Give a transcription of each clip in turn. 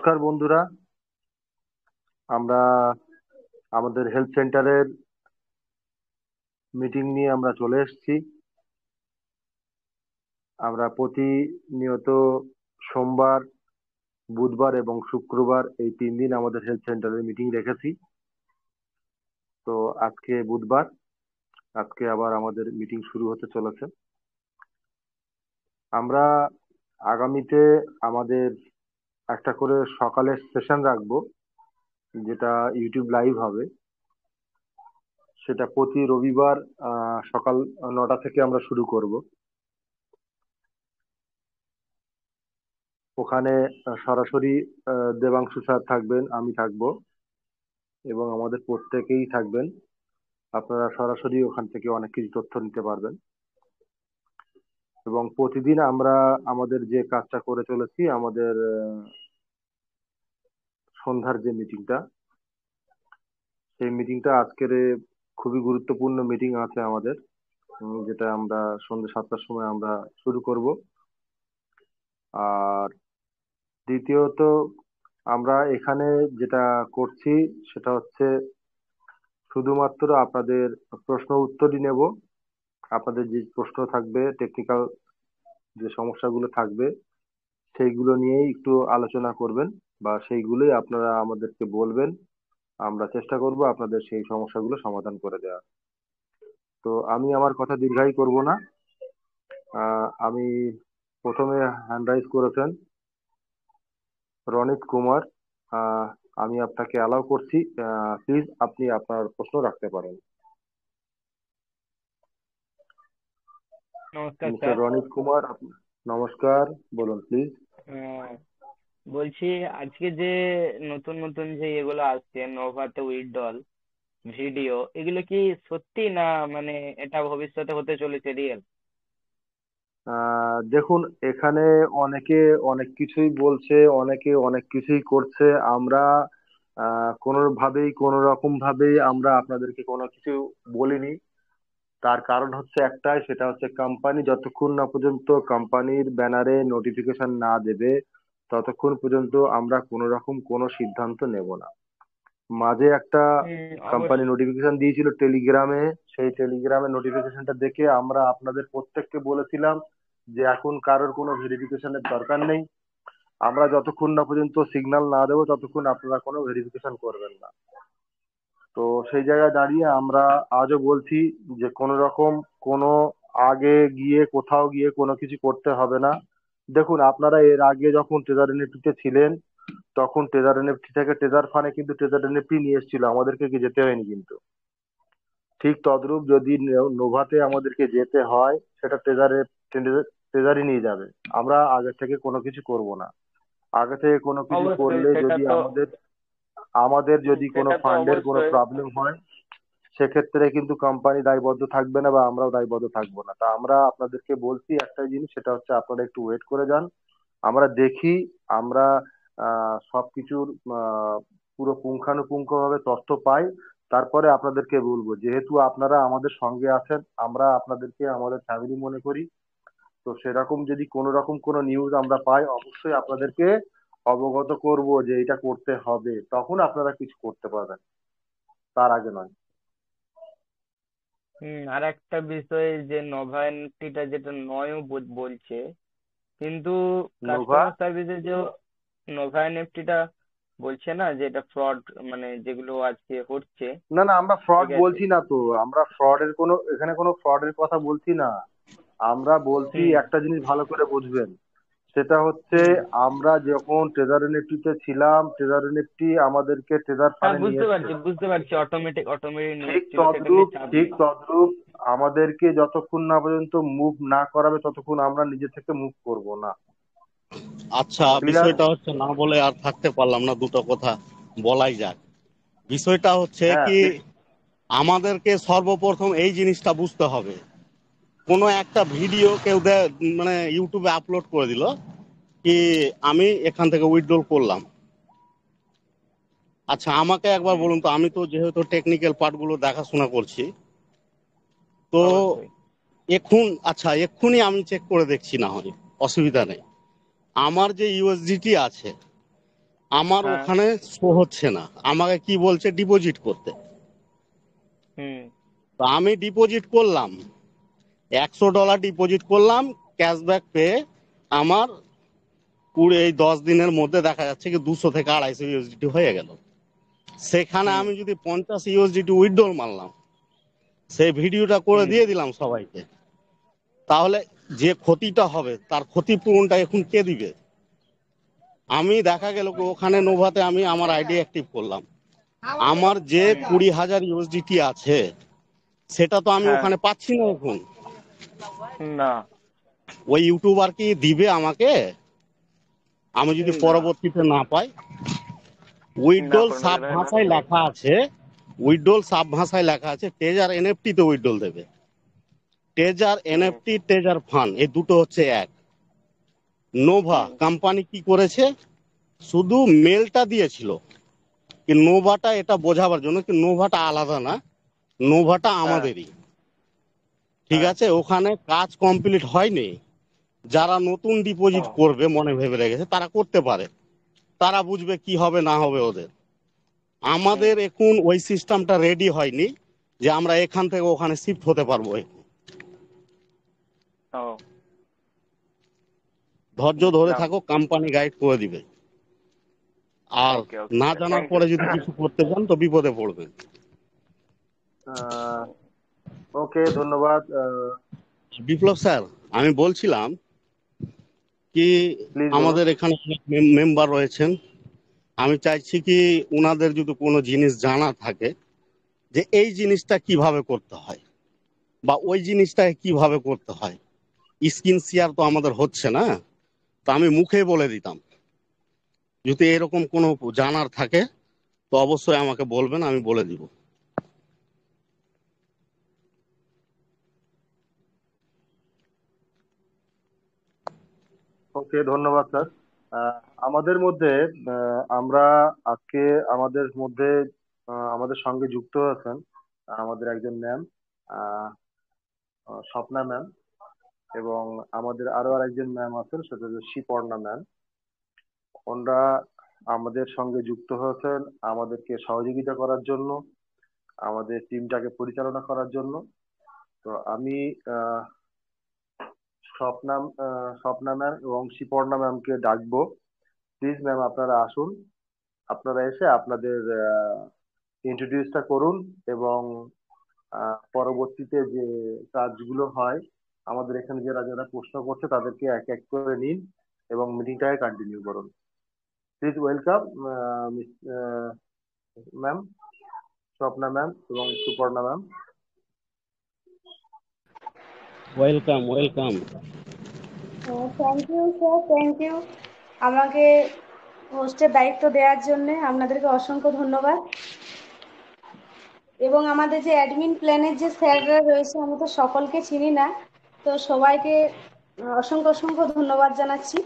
নমস্কার বন্ধুরা। আমরা আমাদের হেলথ সেন্টারের মিটিং নিয়ে আমরা চলে এসেছি। আমরা প্রতিনিয়ত সোমবার, বুধবার এবং শুক্রবার এই 3 দিন আমাদের হেলথ সেন্টারের মিটিং রেখেছি। তো আজকে বুধবার, আজকে আবার আমাদের মিটিং শুরু হতে চলেছে। আমরা আগামীতে আমাদের একটা করে সকালের সেশন রাখবো, যেটা ইউটিউব লাইভ হবে। সেটা প্রতি রবিবার সকাল 9টা থেকে আমরা শুরু করব। ওখানে সরাসরি দেবাংশু স্যার থাকবেন, আমি থাকবো এবং আমাদের প্রত্যেকেই থাকবেন। আপনারা সরাসরি ওখান থেকে অনেক কিছু তথ্য নিতে পারবেন। এবং প্রতিদিন আমরা আমাদের যে কাজটা করে চলেছি, আমাদের সন্ধ্যার যে মিটিংটা, সেই মিটিংটা আজকের খুবই গুরুত্বপূর্ণ মিটিং আছে আমাদের, যেটা আমরা সন্ধ্যে 7টার সময় আমরা শুরু করব। আর দ্বিতীয়ত, আমরা এখানে যেটা করছি সেটা হচ্ছে শুধুমাত্র আপনাদের প্রশ্ন উত্তরই নেব। আপনাদের যে প্রশ্ন থাকবে, টেকনিক্যাল যে সমস্যাগুলো থাকবে, সেইগুলো নিয়েই একটু আলোচনা করবেন বা সেইগুলোই আপনারা আমাদেরকে বলবেন। আমরা চেষ্টা করব আপনাদের সেই সমস্যাগুলো সমাধান করে দেওয়া। তো আমি আমার কথা দীর্ঘায়ী করব না। আমি প্রথমে হ্যান্ড রাইজ করেছেন রনিত কুমার। আহ, আমি আপনাকে অ্যালাউ করছি, প্লিজ আপনি আপনার প্রশ্ন রাখতে পারেন। নমস্কার মিস্টার স্যার। রনিত কুমার, নমস্কার, বলুন প্লিজ। আহ, বলছি আজকে যে নতুন নতুন যে এগুলো আসছে নোভাতে উইথড্রল ভিডিও, এগুলো কি সত্যি না মানে এটা ভবিষ্যতে হতে চলেছে রিয়েল? দেখুন, এখানে অনেকে অনেক কিছুই বলছে, অনেকে অনেক কিছুই করছে। আমরা কোনোভাবেই কোনো রকম ভাবেই আমরা আপনাদেরকে কোনো কিছু বলিনি। তার কারণ হচ্ছে একটাই, সেটা হচ্ছে কোম্পানি যতক্ষণ না পর্যন্ত কোম্পানির ব্যানারে নোটিফিকেশন না দেবে, ততক্ষণ পর্যন্ত আমরা কোনো রকম কোনো সিদ্ধান্ত নেব না। মাঝে একটা কোম্পানি অবশ্যই। নোটিফিকেশন দিয়েছিল টেলিগ্রামে। সেই টেলিগ্রামে নোটিফিকেশনটা দেখে আমরা আপনাদের প্রত্যেককে বলেছিলাম যে এখন কারোর কোনো ভেরিফিকেশনের দরকার নেই। আমরা যতক্ষণ না পর্যন্ত সিগন্যাল না দেবো ততক্ষণ আপনারা কোনো ভেরিফিকেশন করবেন না। তো সেই জায়গায় দাঁড়িয়ে আমরা আজও বলছি যে কোনো রকম কোনো আগে গিয়ে কোথাও গিয়ে কোনো কিছু করতে হবে না। দেখুন, আপনারা এর আগে যখন ট্রেজার এনএফটি ছিলেন, তখন ট্রেজার এনএফটি থেকে ট্রেজার ফানে কিন্তু ট্রেজার এনএফটি নিয়ে এসেছিল, আমাদেরকে কি যেতে হয়নি কিন্তু। ঠিক তদ্রূপ যদি নোভাতে আমাদেরকে যেতে হয়, সেটা ট্রেজারই নিয়ে যাবে। আমরা আগে থেকে কোনো কিছু করব না। আগে থেকে কোনো কিছু অবশ্যই করলে সেটা যদি তো। আমাদের আমাদের যদি কোনো সেটা তো ফান্ডের কোনো অবশ্যই। প্রবলেম হয়, সেক্ষেত্রে কিন্তু কোম্পানি দায়বদ্ধ থাকবে না বা আমরাও দায়বদ্ধ থাকবো না। তা আমরা আপনাদেরকে বলছি একটাই জিনিস, সেটা হচ্ছে আপনারা একটু ওয়েট করে যান। আমরা দেখি, আমরা সবকিছুর পুরো পুঙ্খানুপুঙ্খ ভাবে তথ্য পাই, তারপরে আপনাদেরকে বলবো। যেহেতু আপনারা আমাদের সঙ্গে আছেন, আমরা আপনাদেরকে আমাদের ফ্যামিলি মনে করি। তো সেরকম যদি কোনো রকম কোনো নিউজ আমরা পাই, অবশ্যই আপনাদেরকে অবগত করব যে এটা করতে হবে, তখন আপনারা কিছু করতে পারবেন, তার আগে নয়। আর একটা বিষয় যে নভা এনএফটিটা যেটা নয়ও বলছে, কিন্তু নোভা, কাস্টমার সার্ভিসে যে নোভা এনএফটিটা বলছে না যে এটা ফ্রড, মানে যেগুলো আজকে হচ্ছে। না না, আমরা ফ্রড ঠিক আছে। বলছি না তো। আমরা ফ্রডের কোনো, এখানে কোনো ফ্রডের কথা বলছি না। আমরা বলছি হুম একটা জিনিস ভালো করে বুঝবেন, সেটা হচ্ছে হুম। আমরা যখন ট্রেজার এনএফটি ছিলাম, ট্রেজার এনএফটি আমাদেরকে ট্রেজার হ্যাঁ, ফানে নিয়ে বুঝতে এসছে। পারছি বুঝতে পারছি, অটোমেটিক অটোমেটিক নিয়ে ঠিক এসেছিল, সেটা তদ্রূপ, নিয়ে চাপ ঠিক নেই। তদ্রূপ আমাদেরকে যতক্ষণ না পর্যন্ত মুভ না করাবে, ততক্ষণ আমরা নিজে থেকে মুভ করব না। আচ্ছা, ক্লিয়ার? বিষয়টা হচ্ছে না বলে আর থাকতে পারলাম না, দুটো কথা বলাই যাক। বিষয়টা হচ্ছে হ্যাঁ, কি, আমাদেরকে সর্বপ্রথম এই জিনিসটা বুঝতে হবে। কোনো একটা ভিডিও কেউ মানে ইউটিউবে আপলোড করে দিল কি আমি এখান থেকে উইথড্রল করলাম। আচ্ছা, আমাকে একবার হুম। বলুন তো, আমি তো যেহেতু টেকনিক্যাল পার্টগুলো দেখাশোনা করছি, তো অবশ্যই। এক্ষুনি আমি চেক করে দেখছি, না হয় অসুবিধা নেই। আমার যে ইউএসডিটি আছে, আমার হ্যাঁ। ওখানে শো হচ্ছে না, আমাকে কি বলছে ডিপোজিট করতে। হুম। তো আমি ডিপোজিট করলাম, $100 ডিপোজিট করলাম, ক্যাশব্যাক পেয়ে আমার পুরো এই 10 দিনের মধ্যে দেখা যাচ্ছে কি 200 থেকে 250 ইউএসডিটি হয়ে গেল। সেখানে হুম। আমি যদি 50 ইউএসডিটি উইথড্রল মারলাম, সেই ভিডিওটা করে হুম। দিয়ে দিলাম সবাইকে, তাহলে যে ক্ষতিটা হবে তার ক্ষতিপূরণটা এখন কে দিবে? আমি দেখা গেল কি ওখানে নোভাতে আমি আমার আইডি অ্যাক্টিভ করলাম, আমার যে হুম। 20,000 ইউএসডিটি আছে সেটা তো আমি হ্যাঁ। ওখানে পাচ্ছি না এখন। না। ওই ইউটিউবার কি দিবে আমাকে আমি যদি না, পরবর্তীতে না পাই? না উইথড্রল সাব কোনোদিনও না। ভাষায় লেখা আছে, উইথড্রল সাব ভাষায় লেখা আছে ট্রেজার এনএফটি তে উইথড্রল দেবে। ট্রেজার হুম। এনএফটি, ট্রেজার ফান্ড, এই দুটো হচ্ছে এক। নোভা হুম। কোম্পানি কি করেছে, শুধু মেলটা দিয়েছিল কি নোভাটা এটা বোঝাবার জন্য কি নোভাটা আলাদা না, নোভাটা হ্যাঁ। আমাদেরই। ঠিক হ্যাঁ। আছে, ওখানে কাজ কমপ্লিট হয়নি, যারা নতুন ডিপোজিট করবে মনে ভেবে রেখেছে তারা করতে পারে, তারা বুঝবে কি হবে না হবে ওদের। হুম। আমাদের এখন ওই সিস্টেমটা রেডি হয়নি যে আমরা এখান থেকে ওখানে শিফট হতে পারবো। ও, ধৈর্য ধরে বুঝলাম। থাকো, কোম্পানি গাইড করে দিবে। আর ওকে, ওকে না স্যার, জানার থ্যাংক ইউ। পরে যদি কিছু করতে চান তো বিপদে পড়বেন। ওকে, ধন্যবাদ। বিপ্লব স্যার, আমি বলছিলাম কি প্লিজ বলুন। আমাদের এখানে অনেক মেম্বার রয়েছেন, আমি চাইছি কি উনাদের যদি কোনো জিনিস জানা থাকে যে এই জিনিসটা কিভাবে করতে হয় বা ওই জিনিসটা কিভাবে করতে হয়, স্ক্রিন শেয়ার তো আমাদের হচ্ছে না, তো আমি মুখে বলে দিতাম। যদি এরকম কোনো জানার থাকে তো অবশ্যই আমাকে বলবেন, আমি বলে দিব। ওকে, ধন্যবাদ স্যার। আমাদের মধ্যে আমরা আজকে আমাদের মধ্যে আমাদের সঙ্গে যুক্ত আছেন আমাদের একজন ম্যাম, স্বপ্না ম্যাম, এবং আমাদের আরো আরেকজন ম্যাম আছেন, সেটা হচ্ছে শিপর্ণা ম্যাম। ওনারা আমাদের সঙ্গে যুক্ত হয়েছেন আমাদেরকে সহযোগিতা করার জন্য, আমাদের টিমটাকে পরিচালনা করার জন্য। তো আমি আহ, স্বপ্না স্বপ্না ম্যাম এবং শিপর্ণা ম্যামকে ডাকবো। প্লিজ ম্যাম, আপনারা আসুন। আপনারা এসে আপনাদের ইন্ট্রোডিউসটা করুন, এবং পরবর্তীতে যে কাজগুলো হয় আমাদের এখানে যারা যারা প্রশ্ন করছে তাদেরকে এক এক করে নিন এবং মিটিংটাকে কন্টিনিউ করুন। Please welcome ma'am, Swapna ma'am এবং Suparna ma'am. Welcome, welcome. Thank you sir, thank you আমাকে হোস্টের দায়িত্ব দেওয়ার জন্য। আপনাদেরকে অসংখ্য ধন্যবাদ। এবং আমাদের যে অ্যাডমিন প্ল্যানের যে স্যাররা রয়েছে, আমি তো সকলকে চিনি না, তো সবাইকে অসংখ্য অসংখ্য ধন্যবাদ জানাচ্ছি।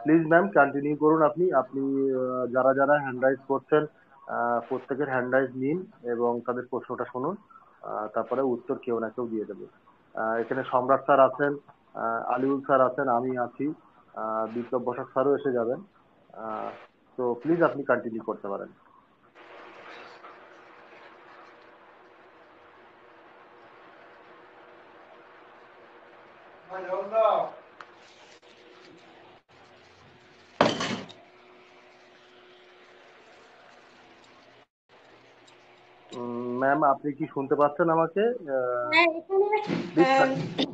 প্লিজ ম্যাম, কন্টিনিউ করুন। আপনি আপনি যারা যারা হ্যান্ড রাইজ করছেন প্রত্যেকের হ্যান্ড রাইজ নিন এবং তাদের প্রশ্নটা শুনুন। তারপরে উত্তর কেউ না কেউ দিয়ে দেবে। এখানে সম্রাট স্যার আছেন, আলিউল স্যার আছেন, আমি আছি, বিপ্লব বসাক স্যারও এসে যাবেন। তো প্লিজ আপনি কন্টিনিউ করতে পারেন। ম্যাম, আপনি কি শুনতে পাচ্ছেন আমাকে? হ্যাঁ, এখানে please ah, please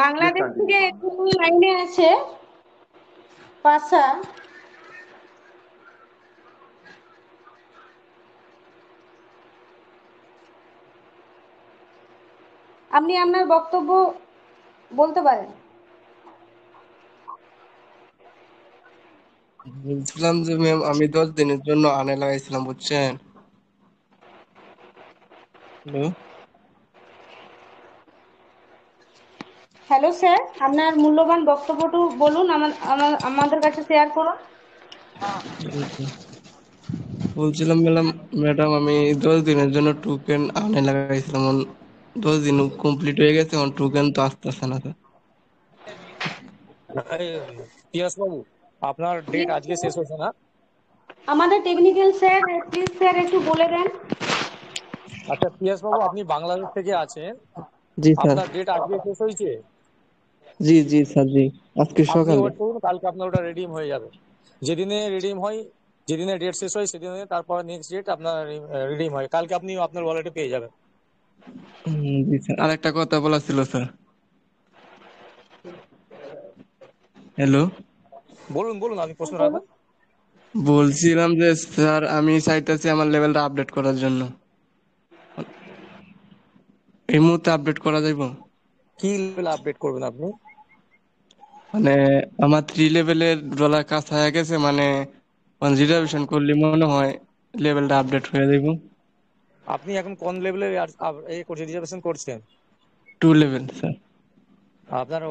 Bangladesh continue থেকে করুন। একজন লাইনে আছে, পাশা। আপনি আপনার বক্তব্য বলতে পারেন। বলছিলাম যে ম্যাম, আমি 10 দিনের জন্য আনে লাগাইছিলাম, বুঝছেন? হ্যালো। হ্যালো স্যার, আপনার মূল্যবান বক্তব্যটু বলুন, আমাদের কাছে শেয়ার করুন। বলছিলাম ম্যাডাম আমি 10 দিনের জন্য টোকেন আনে লাগাইছিলাম 10 দিন কমপ্লিট হয়ে গেছে, আমার টোকেন তো আসতেছে না স্যার। এই, পিয়াস বাবু, আপনার ডেট Yes, আজকে sir. শেষ হয়েছে না? আমাদের টেকনিক্যাল স্যার, প্লিজ স্যার একটু বলে দেন। আচ্ছা পিয়াস বাবু, আপনি বাংলাদেশ থেকে আছেন, জি স্যার। আপনার ডেট আজকে শেষ হয়েছে। জি জি স্যার, জি আজকে আপনি সকালে। ওয়েট করুন, কালকে আপনার ওটা রিডিম হয়ে যাবে। যেদিনে রিডিম হয়, যেদিনে ডেট শেষ হয় সেদিনে তারপর নেক্সট ডেট আপনার রিডিম হয়, কালকে আপনি আপনার ওয়ালেটে পেয়ে যাবেন। জি স্যার, আরেকটা কথা বলা ছিল স্যার। হ্যালো, বলুন বলুন, আপনি প্রশ্ন বলুন। রাখবেন। বলছিলাম যে স্যার আমি চাইতেছি আমার লেভেলটা আপডেট করার জন্য, এই মুহূর্তে আপডেট করা যাইব? কি লেভেল আপডেট করবেন আপনি? মানে আমার 3 লেভেলের ডলার কাজ হয়ে গেছে, মানে রিজার্ভেশন করলে মনে হয় লেভেলটা আপডেট হয়ে যাইব। আপনি এখন কোন লেভেলের রিজার্ভেশন করছেন? 2 লেভেল স্যার। আপনার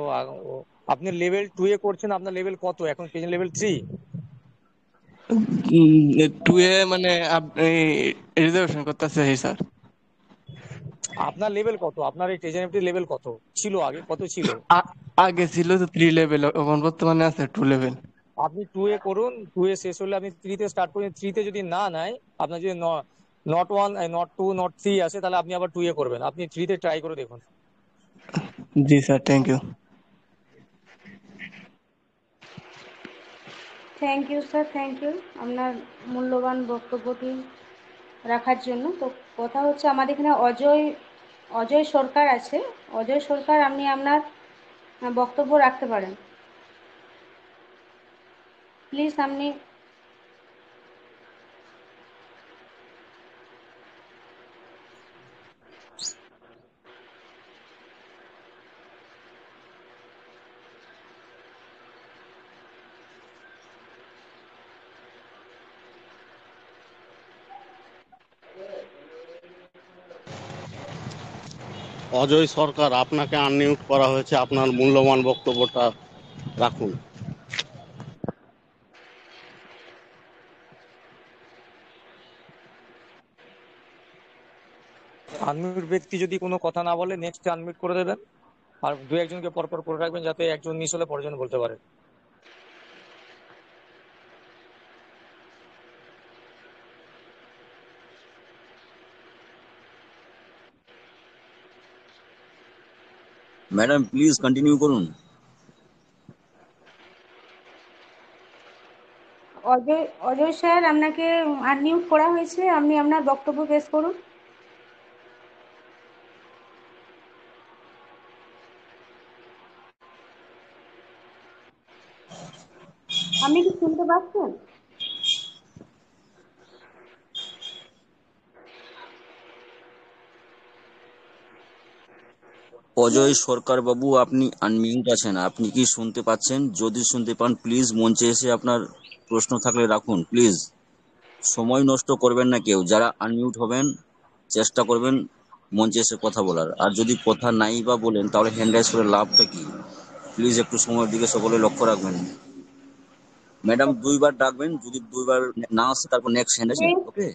আপনি লেভেল 2 এ করছেন, আপনার লেভেল কত এখন? লেভেল 3? 2 এ মানে রিজার্ভেশন করতেছে স্যার। আপনার লেভেল কত? আপনার এই টেজেনিফটি লেভেল কত ছিল আগে, কত ছিল? আগে ছিল তো 3 লেভেল, এখন বর্তমানে আছে 2 লেভেল। আপনি 2 এ করুন, 2 এ শেষ হলে আপনি 3 তে স্টার্ট করুন। 3 তে যদি না নেয়, আপনার যদি নট 1, নট 2, নট 3 আসে, তাহলে আপনি আবার 2 এ করবেন। আপনি 3 তে ট্রাই করে দেখুন। জি sir, thank you. Thank you sir, thank you আপনার মূল্যবান বক্তব্যটি রাখার জন্য। তো কথা হচ্ছে, আমাদের এখানে অজয় অজয় সরকার আছে। অজয় সরকার, আপনি আপনার বক্তব্য রাখতে পারেন। প্লিজ আপনি। অজয় সরকার, আপনাকে আনমিউট করা হয়েছে, আপনার মূল্যবান বক্তব্যটা রাখুন। আনমিউট ব্যক্তি যদি কোনো কথা না বলে, নেক্সট আনমিউট করে দেবেন। আর দু একজনকে পরপর করে রাখবেন, যাতে একজন মিস হলে পরেরজন বলতে পারে। ম্যাডাম প্লিজ কন্টিনিউ করুন। অজয় অজয় স্যার, আপনাকে আনমিউট করা হয়েছে, আপনি আপনার বক্তব্য পেশ করুন। আপনি কি শুনতে পাচ্ছেন? অজয় সরকার বাবু, আপনি আনমিউট আছেন, আপনি কি শুনতে পাচ্ছেন? যদি শুনতে পান প্লিজ মঞ্চে এসে আপনার প্রশ্ন থাকলে রাখুন প্লিজ। সময় নষ্ট করবেন না কেউ, যারা আনমিউট হবেন চেষ্টা করবেন মঞ্চে এসে কথা বলার। আর যদি কথা নাই বা বলেন তাহলে হ্যান্ড রাইজ করে লাভটা কি? প্লিজ একটু সময়ের দিকে সকলে লক্ষ্য রাখবেন। ম্যাডাম 2বার ডাকবেন, যদি 2বার না আসে তারপর নেক্সট হ্যান্ড আছে, ওকে?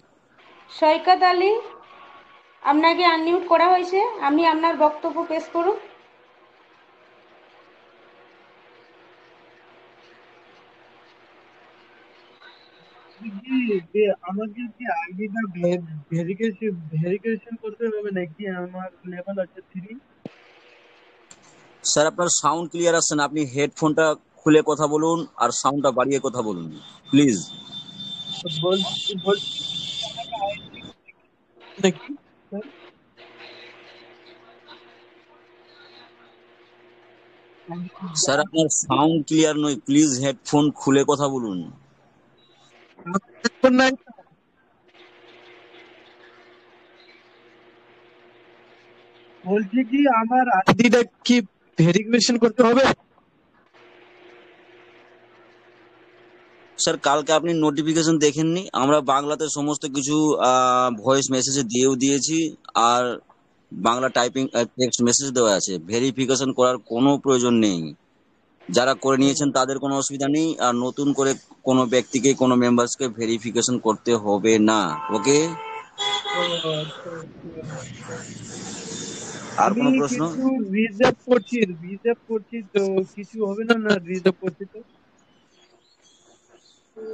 সৈকত আলী, আপনাকে আনমিউট করা হয়েছে, আপনি আপনার বক্তব্য পেশ করুন। জি, যে আমাকে কি আইডিটা ভেরিফিকেশন করতে হবে নাকি? আমার লেভেল আছে 3। স্যার আপনার সাউন্ড ক্লিয়ার আসছে না, আপনি হেডফোনটা খুলে কথা বলুন আর সাউন্ডটা বাড়িয়ে কথা বলুন প্লিজ। বলছি বলছি আমাকে আইডি নাকি স্যার? স্যার আপনার সাউন্ড ক্লিয়ার নয়, প্লিজ হেডফোন খুলে কথা বলুন। এখন নাই। বলছি কি আমার আইডিটা কি ভেরিফিকেশন করতে হবে? স্যার কালকে আপনি নোটিফিকেশন দেখেননি? আমরা বাংলাতে সমস্ত কিছু ভয়েস মেসেজে দিয়েও দিয়েছি, আর বাংলা টাইপিং টেক্সট মেসেজ দেওয়া আছে। ভেরিফিকেশন করার কোনো প্রয়োজন নেই। যারা করে নিয়েছেন তাদের কোনো অসুবিধা নেই, আর নতুন করে কোনো ব্যক্তিকে কোনো মেম্বার্সকে ভেরিফিকেশন করতে হবে না। ওকে, ও আচ্ছা আচ্ছা। আর আমি কোনো প্রশ্ন? কিছু রিজার্ভ করছি তো কিছু হবে না? না রিজার্ভ করছি তো?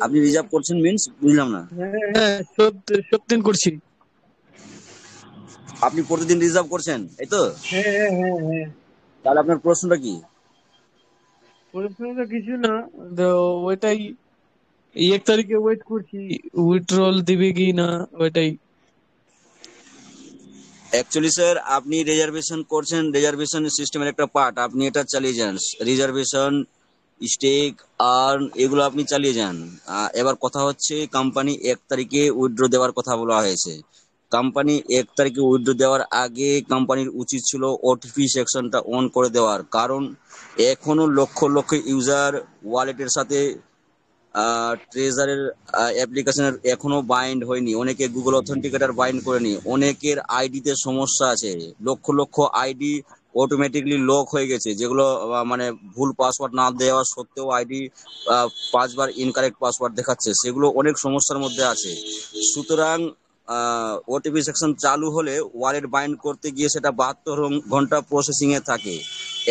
আপনি রিজার্ভ করছেন মিন্স বুঝলাম না। হ্যাঁ হ্যাঁ, সব দিন করছি। আপনি প্রতিদিন রিজার্ভ করছেন, এই তো? হ্যাঁ হ্যাঁ হ্যাঁ হ্যাঁ। তাহলে আপনার প্রশ্নটা কি? প্রশ্নটা কিছু না, তো ওইটাই 1 তারিখে ওয়েট করছি, উইথড্রল দিবে কি না ওইটাই। অ্যাকচুয়ালি স্যার আপনি রিজার্ভেশন করছেন, রিজার্ভেশন সিস্টেমের একটা পার্ট, আপনি এটা চালিয়ে যান। রিজার্ভেশন, স্টেক, আর্ন, এগুলো আপনি চালিয়ে যান। এবার কথা হচ্ছে কোম্পানি 1 তারিখে উইথড্র দেওয়ার কথা বলা হয়েছে। কোম্পানি 1 তারিখে উইথড্র দেওয়ার আগে কোম্পানির উচিত ছিল ওটিপি সেকশনটা অন করে দেওয়ার, কারণ এখনো লক্ষ লক্ষ ইউজার ওয়ালেটের সাথে ট্রেজারের অ্যাপ্লিকেশনের এখনো বাইন্ড হয়নি, অনেকে গুগল অথেন্টিকেটর বাইন্ড করেনি, অনেকের আইডিতে সমস্যা আছে, lakh lakh ID automatically lock হয়ে গেছে, যেগুলো মানে ভুল পাসওয়ার্ড না দেওয়া সত্ত্বেও আইডি 5বার ইনকারেক্ট পাসওয়ার্ড দেখাচ্ছে, সেগুলো অনেক সমস্যার মধ্যে আছে। সুতরাং ওটিপি সেকশন চালু হলে ওয়ালেট বাইন্ড করতে গিয়ে সেটা 72 ঘন্টা প্রসেসিং এ থাকে।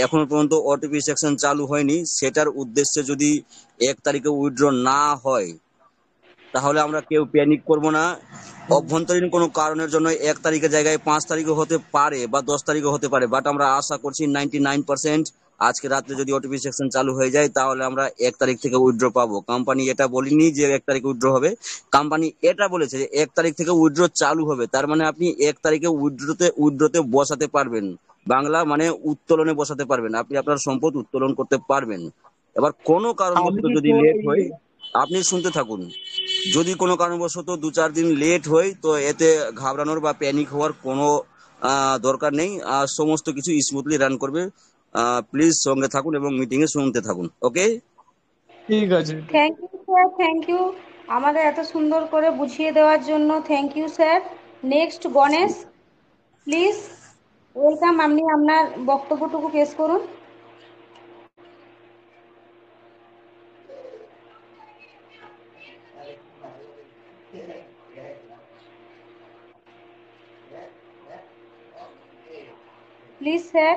এখনো পর্যন্ত ওটিপি সেকশন চালু হয়নি, সেটার উদ্দেশ্যে যদি 1 তারিখে উইথড্র না হয় তাহলে আমরা কেউ প্যানিক করব না। অভ্যন্তরীণ কোনো কারণের জন্য 1 তারিখের জায়গায় 5 তারিখও হতে পারে বা 10 তারিখও হতে পারে, বাট আমরা আশা করছি 99% আজকে রাত্রে যদি ওটিপি সেকশন চালু হয়ে যায় তাহলে আমরা 1 তারিখ থেকে উইথড্র পাবো। কোম্পানি এটা বলেনি যে 1 তারিখে উইথড্র হবে, কোম্পানি এটা বলেছে যে 1 তারিখ থেকে উইথড্র চালু হবে। তার মানে আপনি 1 তারিখে উইথড্রতে বসাতে পারবেন, বাংলা মানে উত্তোলনে বসাতে পারবেন, আপনি আপনার সম্পদ উত্তোলন করতে পারবেন। এবার কোনো কারণবশত আমি যদি লেট হয়, আপনি শুনতে থাকুন, যদি কোনো কারণবশত 2-4 দিন লেট হয় তো এতে ঘাবড়ানোর বা প্যানিক হওয়ার কোনো দরকার নেই, আর সমস্ত কিছু স্মুথলি রান করবে। প্লিজ সঙ্গে থাকুন এবং মিটিং এ শুনতে থাকুন। ওকে, ঠিক আছে। Thank you sir, thank you আমাদের এত সুন্দর করে বুঝিয়ে দেওয়ার জন্য। Thank you sir. Next Ganesh, please welcome, আপনি আপনার বক্তব্যটুকু পেশ করুন। Please sir.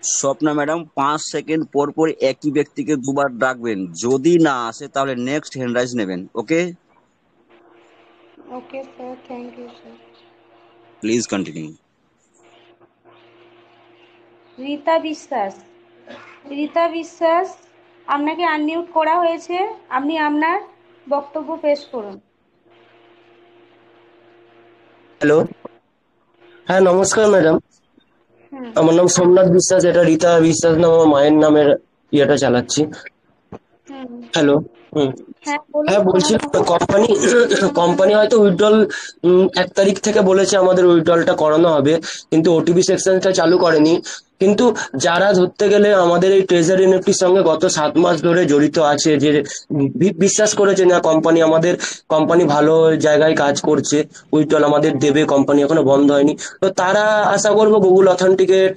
Swapna madam 5 second পর পর একই ব্যক্তিকে দুবার ডাকবেন, যদি না আসে তাহলে নেক্সট হ্যান্ড রাইজ নেবেন। Okay, okay sir, thank you sir. Please continue. Rita Biswas, Rita বিশ্বাস, আপনাকে আনমিউট করা হয়েছে, আপনি আপনার বক্তব্য পেশ করুন। হ্যালো, হ্যাঁ নমস্কার ম্যাডাম। হুম আমার নাম সোমনাথ বিশ্বাস, এটা রীতা বিশ্বাস নাম আমার মায়ের নামের ইয়েটা চালাচ্ছি। হুম হ্যালো। হুম। হ্যাঁ বলুন, হ্যাঁ কোনো বলছি, সমস্যা। কোম্পানি হয়তো উইথড্রল 1 তারিখ থেকে বলেছে আমাদের উইথড্রলটা করানো হবে, কিন্তু ওটিপি সেকশনটা চালু করেনি। কিন্তু যারা ধরতে গেলে আমাদের এই ট্রেজারি এনএফটির সঙ্গে গত 7 মাস ধরে জড়িত আছে, যে বিশ্বাস করেছে না কোম্পানি ভালো জায়গায় কাজ করছে, উইথড্রল আমাদের দেবে, কোম্পানি এখনো বন্ধ হয়নি, তো তারা আশা করবো গুগল অথেন্টিকেট,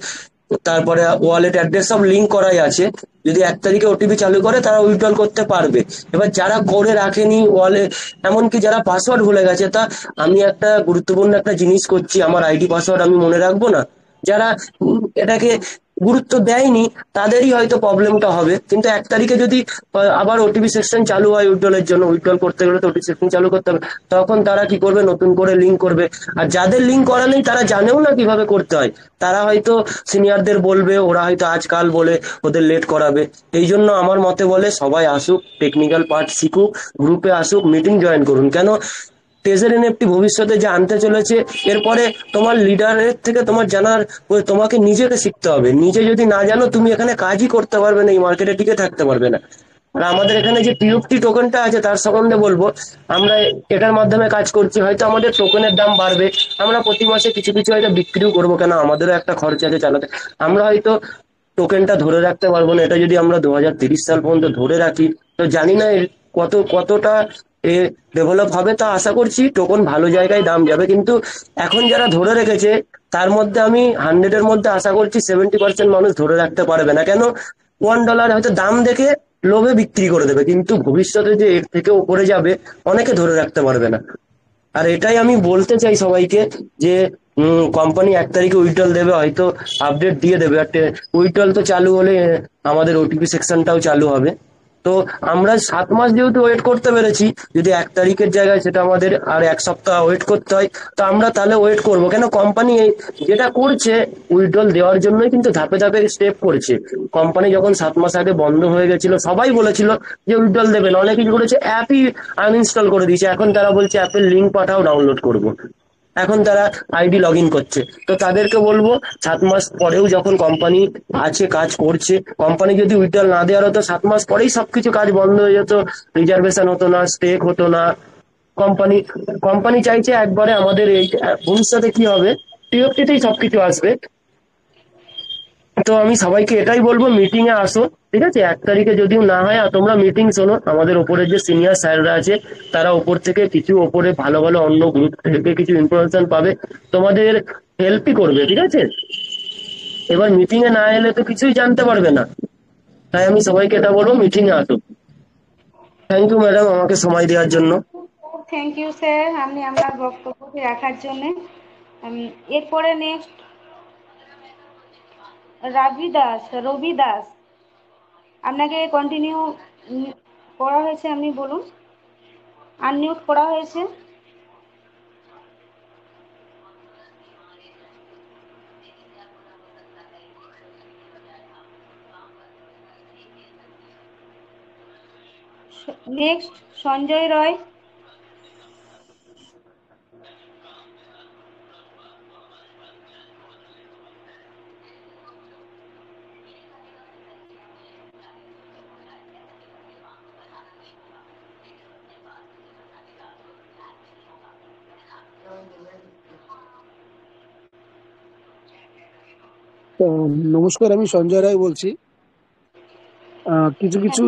তারপরে ওয়ালেট অ্যাড্রেস সব লিঙ্ক করাই আছে, যদি 1 তারিখে ওটিপি চালু করে তারা উইথড্রল করতে পারবে। এবার যারা করে রাখেনি ওয়ালেট, এমনকি যারা পাসওয়ার্ড ভুলে গেছে, তা আমি একটা গুরুত্বপূর্ণ একটা জিনিস করছি, আমার আইডি পাসওয়ার্ড আমি মনে রাখবো না, যারা এটাকে গুরুত্ব দেয়নি তাদেরই হয়তো প্রবলেমটা হবে। কিন্তু 1 তারিখে যদি আবার ওটিপি সেকশন চালু হয় উইথড্রলের জন্য, উইথড্রল করতে গেলে তো ওটিপি সেকশন চালু করতে হবে, তখন তারা কি করবে, নতুন করে লিঙ্ক করবে। আর যাদের লিঙ্ক করা নেই তারা জানেও না কিভাবে করতে হয়, তারা হয়তো সিনিয়রদের বলবে, ওরা হয়তো আজকাল বলে ওদের লেট করাবে। এই জন্য আমার মতে বলে সবাই আসুক, টেকনিক্যাল পার্ট শিখুক, গ্রুপে আসুক, মিটিং জয়েন করুন। কেন, ট্রেজারি এনএফটি ভবিষ্যতে যা আনতে চলেছে, এরপরে তোমার লিডারের থেকে তোমাকে নিজেকে শিখতে হবে। নিজে যদি না জানো তুমি এখানে কাজই করতে পারবে না, এই মার্কেটে টিকে থাকতে পারবে না। আর আমাদের এখানে যে পিএফটি টোকেনটা আছে তার সম্বন্ধে বলবো, আমরা এটার মাধ্যমে কাজ করছি, হয়তো আমাদের টোকেনের দাম বাড়বে, আমরা প্রতি মাসে কিছু কিছু হয়তো বিক্রিও করবো, কেন আমাদেরও একটা খরচ আছে চালাতে। আমরা হয়তো টোকেনটা ধরে রাখতে পারবো না, এটা যদি আমরা 2030 সাল পর্যন্ত ধরে রাখি, তো জানি না কতটা ডেভেলপ হবে তা আশা করছি। টোকন ভালো জায়গায় দাম যাবে, কিন্তু এখন যারা ধরে রেখেছে তার মধ্যে আমি 100-এর মধ্যে আশা করছি 70% মানুষ ধরে রাখতে পারবে না। কেন? $1 হয়তো দাম দেখে লোভে বিক্রি করে দেবে, কিন্তু ভবিষ্যতে যে এর থেকে উপরে যাবে অনেকে ধরে রাখতে পারবে না। আর এটাই আমি বলতে চাই সবাইকে যে কোম্পানি 1 তারিখে উইথড্রল দেবে, হয়তো আপডেট দিয়ে দেবে। উইথড্রল তো চালু হলে আমাদের ওটিপি সেকশনটাও চালু হবে। তো আমরা 7 মাস যেহেতু ওয়েট করতে পেরেছি, যদি 1 তারিখের জায়গায় সেটা আমাদের আর 1 সপ্তাহ ওয়েট করতে হয়, তো আমরা তাহলে ওয়েট করবো কেন? কোম্পানি যেটা করছে উইথড্রল দেওয়ার জন্যই কিন্তু ধাপে ধাপে স্টেপ করেছে। কোম্পানি যখন 7 মাস আগে বন্ধ হয়ে গেছিল সবাই বলেছিল যে উইথড্রল দেবে না, অনেকে কি করেছে অ্যাপই আনইনস্টল করে দিয়েছে। এখন তারা বলছে অ্যাপের লিঙ্ক পাঠাও, ডাউনলোড করবো। এখন তারা আইডি লগ ইন করছে। তো তাদেরকে বলবো 7 মাস পরেও যখন কোম্পানি আছে, কাজ করছে, কোম্পানি যদি উইথড্রল না দেওয়ার হতো 7 মাস পরেই সবকিছু কাজ বন্ধ হয়ে যেত, রিজার্ভেশন হতো না, স্টেক হতো না। কোম্পানি কোম্পানি চাইছে একবারে আমাদের এই ভবিষ্যতে কি হবে, টিওপিতেই সবকিছু আসবে। তো আমি সবাইকে এটাই বলবো, মিটিং এ আসো, ঠিক আছে? 1 তারিখে যদিও না হয়, আর তোমরা মিটিং শোনো, আমাদের ওপরের যে সিনিয়র স্যাররা আছে তারা ওপর থেকে কিছু, ওপরে ভালো ভালো অন্য গ্রুপ থেকে কিছু ইনফরমেশন পাবে, তোমাদের হেল্পই করবে, ঠিক আছে? এবার মিটিং এ না এলে তো কিছুই জানতে পারবে না। তাই আমি সবাইকে এটা বলবো, মিটিং এ আসো। থ্যাংক ইউ ম্যাডাম আমাকে সময় দেওয়ার জন্য। থ্যাংক ইউ স্যার, আপনি আপনার বক্তব্যটি রাখার জন্য। এরপরে নেক্সট রবি দাস, আপনাকে কন্টিনিউ করা হয়েছে, আপনি বলুন। আনমিউট করা হয়েছে। নেক্সট সঞ্জয় রয়। নমস্কার, আমি সঞ্জয় রায় বলছি। কিছু কিছু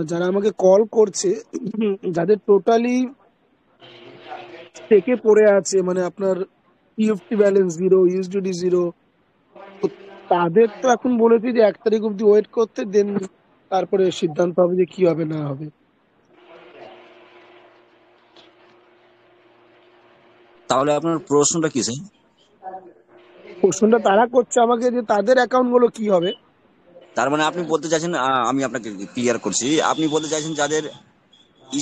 যারা আমাকে কল করছে, যাদের টোটালি স্টেকে পড়ে আছে, মানে আপনার EFT balance zero, USDT zero, তো তাদের তো এখন বলেছি যে 1 তারিখ অব্দি ওয়েট করতে, দেন তারপরে সিদ্ধান্ত হবে যে কি হবে না হবে। তাহলে আপনার প্রশ্নটা কি স্যার? প্রশ্নটা তারা করছে আমাকে যে তাদের অ্যাকাউন্ট গুলো কি হবে। তার মানে আপনি বলতে চাইছেন, আমি আপনাকে ক্লিয়ার করছি, আপনি বলতে চাইছেন যাদের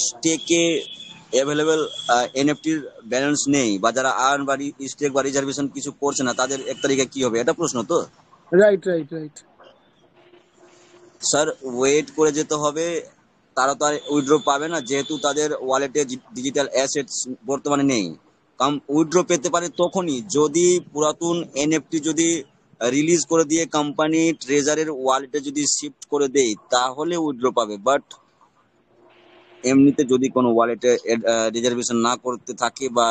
স্টেকে অ্যাভেলেবেল এনএফটির ব্যালেন্স নেই, বা যারা আর্ন বা স্টেক বা রিজার্ভেশন কিছু করছে না, তাদের 1 তারিখে কি হবে, এটা প্রশ্ন তো? Right right right. Sir, wait করে যেতে হবে। তারা তো আর উইথড্র পাবে না, যেহেতু তাদের ওয়ালেটে ডিজিটাল অ্যাসেটস বর্তমানে নেই। উইথড্র পেতে পারে তখনই যদি পুরাতন এনএফটি যদি রিলিজ করে দিয়ে কোম্পানি ট্রেজারের ওয়ালেটে যদি শিফট করে দেয়, তাহলে উইথড্র পাবে। বাট এমনিতে যদি কোনো ওয়ালেটে রিজার্ভেশন না করতে থাকে, বা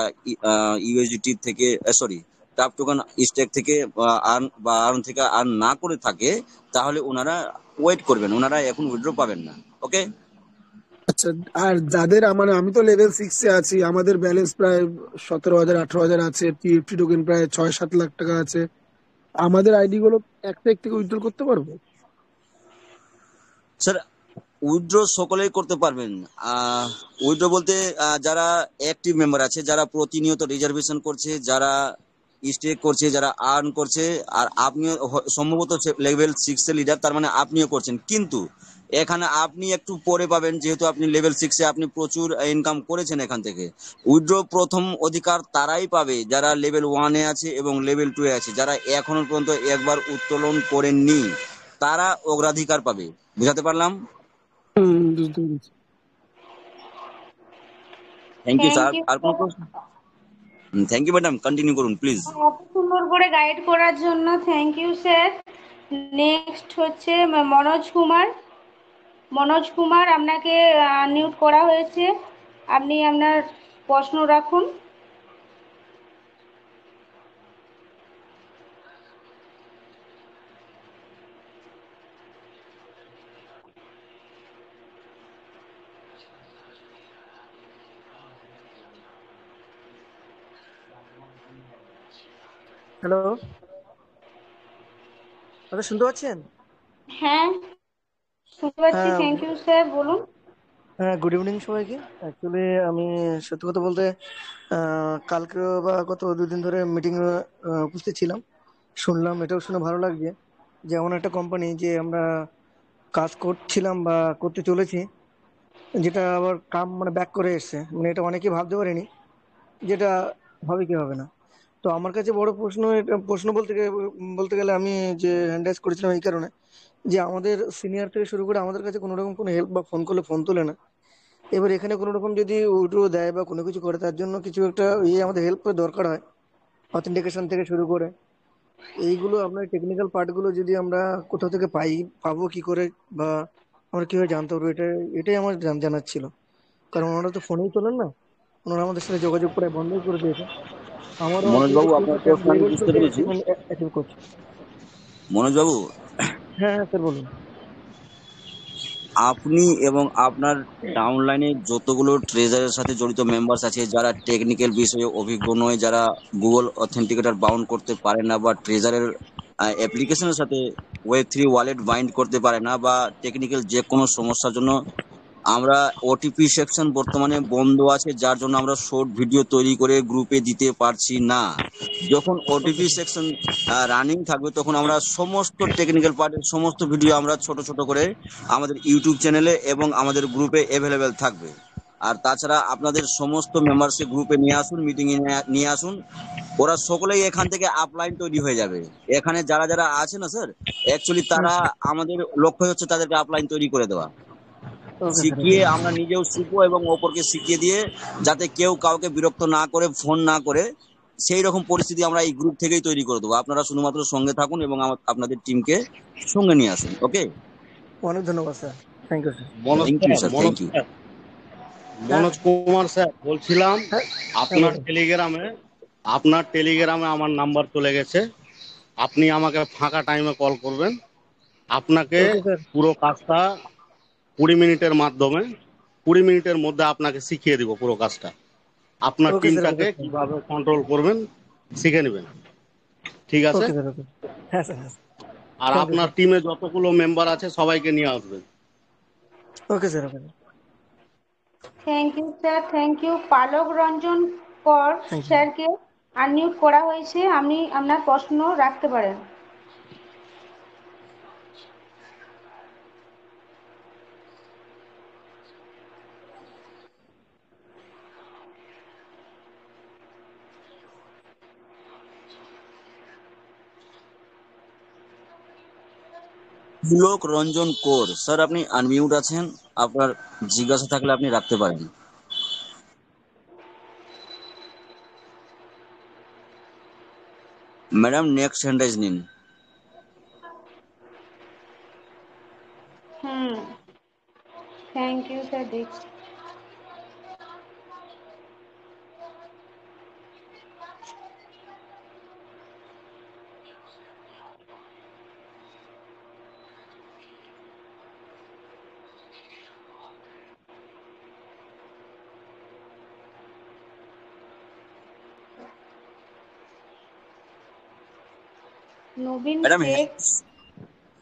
ইউএসডিটি থেকে, সরি, টাপ টোকেন স্টেক থেকে আর্ন থেকে আর্ন না করে থাকে, তাহলে ওনারা ওয়েট করবেন, ওনারা এখন উইথড্র পাবেন না। ওকে। আচ্ছা, আর যাদের মানে আমি তো লেভেল 6-এ আছি, আমাদের ব্যালেন্স প্রায় 17,000 18,000 আছে, টিএফটি টোকেন প্রায় 6-7 লাখ টাকা আছে, আমাদের আইডি গুলো 1 তারিখ থেকে উইথড্রল করতে পারবো? স্যার, উইথড্র সকলেই করতে পারবেন। উইথড্র বলতে যারা অ্যাক্টিভ মেম্বার আছে, যারা প্রতিনিয়ত রিজার্ভেশন করছে, যারা স্টেক করছে, যারা আর্ন করছে, আর আপনিও সম্ভবত লেভেল 6 এর লিডার, তার মানে আপনিও করছেন। কিন্তু এখানে আপনি একটু পরে পাবেন, যেহেতু আপনি লেভেল 6-এ, আপনি প্রচুর ইনকাম করেছেন এখান থেকে। উইথড্র প্রথম অধিকার তারাই পাবে যারা লেভেল 1-এ আছে এবং লেভেল 2-এ আছে। যারা এখনো পর্যন্ত একবার উত্তোলন করেননি, তারা অগ্রাধিকার পাবে। বুঝাতে পারলাম? বুঝতে পেরেছি। Thank you thank sir. You আর কোনো প্রশ্ন? থ্যাংক ইউ ম্যাডাম, কন্টিনিউ করুন প্লিজ। এত সুন্দর করে গাইড করার জন্য থ্যাংক ইউ স্যার। নেক্সট হচ্ছে মনোজ কুমার, আপনাকে আনমিউট করা হয়েছে, আপনি আপনার প্রশ্ন রাখুন। হ্যালো, দাদা শুনতে পাচ্ছেন? হ্যাঁ, শুনতে পাচ্ছি। হ্যাঁ, থ্যাংক ইউ স্যার, বলুন। হ্যাঁ, গুড ইভিনিং সবাইকে। অ্যাকচুয়ালি আমি সত্যি কথা বলতে কালকে বা গত 2 দিন ধরে মিটিং উপস্থিত ছিলাম, শুনলাম, এটাও শুনে ভালো লাগছে যে এমন একটা কোম্পানি যে আমরা কাজ করছিলাম বা করতে চলেছি, যেটা আবার কাম মানে ব্যাক করে এসছে, মানে এটা অনেকেই ভাবতে পারেনি যেটা হবে কি হবে না। তো আমার কাছে বড় প্রশ্ন, এটা প্রশ্ন বলতে গেলে আমি যে হ্যান্ড রাইজ করেছিলাম এই কারণে যে আমাদের সিনিয়র থেকে শুরু করে আমাদের কাছে কোনো রকম কোনো হেল্প বা ফোন করলে ফোন তোলে না। এবার এখানে কোনো রকম যদি উইড্রো দেয় বা কোনো কিছু করে, তার জন্য কিছু একটা আমাদের হেল্পের দরকার হয়, অথেন্টিকেশন থেকে শুরু করে এইগুলো। আপনার টেকনিক্যাল পার্টগুলো যদি আমরা কোথাও থেকে পাবো কি করে, বা আমরা কিভাবে জানতে পারবো, এটাই আমার জানার ছিল। কারণ ওনারা তো ফোনেই তোলেন না, ওনারা আমাদের সাথে যোগাযোগ প্রায় বন্ধই করে দিয়েছে। আমারও মনোজ অসুবিধা বাবু, খুব আপনার একটা প্রশ্ন আমি লেভেল বুঝতে থেকে পেরেছি। অ্যাচিভমেন্ট অ্যাচিভ করছে। মনোজ বাবু, হ্যাঁ হ্যাঁ স্যার, বলুন। আপনি এবং আপনার ডাউনলাইনে যতগুলো ট্রেজারের সাথে জড়িত মেম্বার্স আছে, যারা টেকনিক্যাল বিষয়ে অভিজ্ঞ নয়, যারা গুগল অথেন্টিকেটর বাউন্ড করতে পারে না, বা ট্রেজারের অ্যাপ্লিকেশনের সাথে ওয়েব3 ওয়ালেট বাইন্ড করতে পারে না, বা টেকনিক্যাল যে কোনো সমস্যার জন্য আমরা ওটিপি সেকশন বর্তমানে বন্ধ আছে, যার জন্য আমরা শর্ট ভিডিও তৈরি করে গ্রুপে দিতে পারছি না। যখন ওকে ওটিপি সেকশন রানিং থাকবে, তখন আমরা সমস্ত টেকনিক্যাল পার্টের সমস্ত ভিডিও আমরা ছোট ছোট করে আমাদের ইউটিউব চ্যানেলে এবং আমাদের গ্রুপে অ্যাভেলেবেল থাকবে। আর তাছাড়া আপনাদের সমস্ত মেম্বারকে গ্রুপে নিয়ে আসুন, মিটিং এ নিয়ে আসুন, ওরা সকলেই এখান থেকে আপলাইন তৈরি হয়ে যাবে। এখানে যারা যারা আছে না স্যার, অ্যাকচুয়ালি তারা, আমাদের লক্ষ্য হচ্ছে তাদেরকে আপলাইন তৈরি করে দেওয়া, ওকে স্যার, শিখিয়ে ওকে আমরা নিজেও শিখবো এবং অপরকে শিখিয়ে দিয়ে যাতে কেউ কাউকে বিরক্ত না করে, ফোন না করে, সেই রকম পরিস্থিতি আমরা এই গ্রুপ থেকেই তৈরি করে দেবো। আপনারা শুধুমাত্র সঙ্গে থাকুন এবং আপনাদের টিমকে সঙ্গে নিয়ে আসুন। ওকে, অনেক ধন্যবাদ sir, thank you sir. Manoj thank you sir, sir, thank you. হ্যাঁ মনোজ কুমার স্যার বলছিলাম, হ্যাঁ হ্যাঁ, আপনার বলুন। টেলিগ্রামে আমার নাম্বার চলে গেছে। আপনি আমাকে ফাঁকা টাইমে কল করবেন। আপনাকে ওকে স্যার, পুরো কাজটা 20 মিনিটের মাধ্যমে 20 মিনিটের মধ্যে আপনাকে শিখিয়ে দিব পুরো কাজটা। আপনার ওকে স্যার, ওকে টিমটাকে স্যার, কিভাবে কন্ট্রোল করবেন শিখে নেবেন। ঠিক আছে? Okay sir, okay. হ্যাঁ স্যার, হ্যাঁ, আর থ্যাংক ইউ আপনার স্যার। টিমে যতগুলো মেম্বার আছে সবাইকে নিয়ে আসবেন। Okay sir, okay thank you sir, thank you. Palak Ranjan কর থ্যাংক ইউ। স্যারকে আনমিউট করা হয়েছে, আপনি আপনার প্রশ্ন রাখতে পারেন। পুলক রঞ্জন কর স্যার, আপনি আনমিউট আছেন, আপনার জিজ্ঞাসা থাকলে আপনি রাখতে পারেন। ম্যাডাম, নেক্সট হ্যান্ডরাইজ নিন। থ্যাংক ইউ স্যার, দেখছি। নবীন ম্যাডাম, শেখ।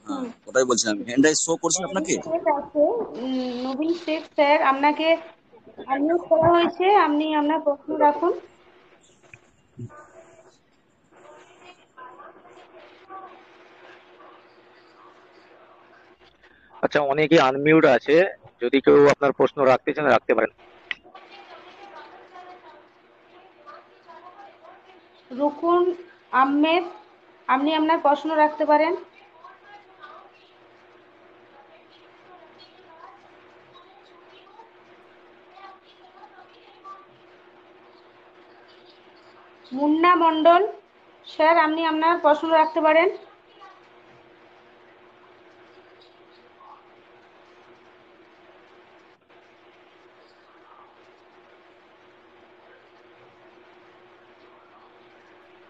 হ্যাঁ ওটাই বলছিলাম, হ্যান্ডরাইজ শো করছে নবীন আপনাকে? শেখ আছে। নবীন শেখ স্যার, আপনাকে আনমিউট করা হয়েছে, আপনি আপনার প্রশ্ন রাখুন। আচ্ছা, অনেকে আনমিউট আছে, যদি কেউ আপনার প্রশ্ন রাখতে চান রাখতে পারেন। রুকুন আহমেদ, আপনি আপনার প্রশ্ন রাখতে পারেন। মুন্না মণ্ডল স্যার, আপনি আপনার প্রশ্ন রাখতে পারেন।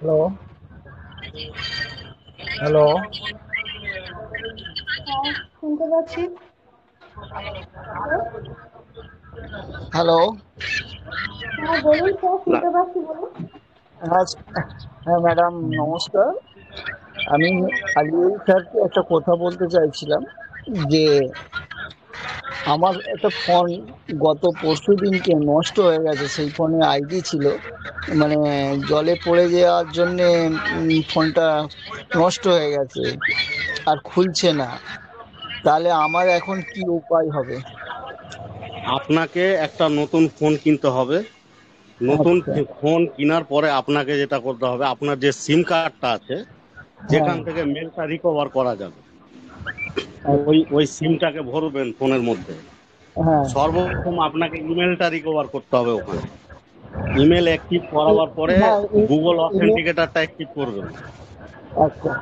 হ্যালো, হ্যালো, হ্যাঁ, শুনতে পাচ্ছি। Hello, hello. হ্যাঁ বলুন স্যার, শুনতে পাচ্ছি, বলুন। হ্যাঁ হ্যাঁ ম্যাডাম, নমস্কার। আমি আলিউল স্যারকে একটা কথা বলতে চাইছিলাম যে আমার একটা ফোন গত পরশু দিনকে নষ্ট হয়ে গেছে। সেই ফোনে আইডি ছিল, মানে জলে পড়ে যাওয়ার জন্যে ফোনটা নষ্ট হয়ে গেছে আর খুলছে না। তাহলে আমার এখন কি উপায় হবে? আপনাকে একটা নতুন ফোন কিনতে হবে। নতুন আচ্ছা। ফোন কেনার পরে আপনাকে যেটা করতে হবে, আপনার যে সিম কার্ডটা আছে যেখান হ্যাঁ। থেকে মেলটা রিকভার করা যাবে, আচ্ছা। ওই সিমটাকে ভরবেন ফোনের মধ্যে। হ্যাঁ। সর্বপ্রথম আপনাকে ইমেলটা রিকভার করতে হবে ওখানে। ইমেল অ্যাক্টিভ করাবার পরে হ্যাঁ, গুগল অথেন্টিকেটরটা অ্যাক্টিভ করবেন। আচ্ছা।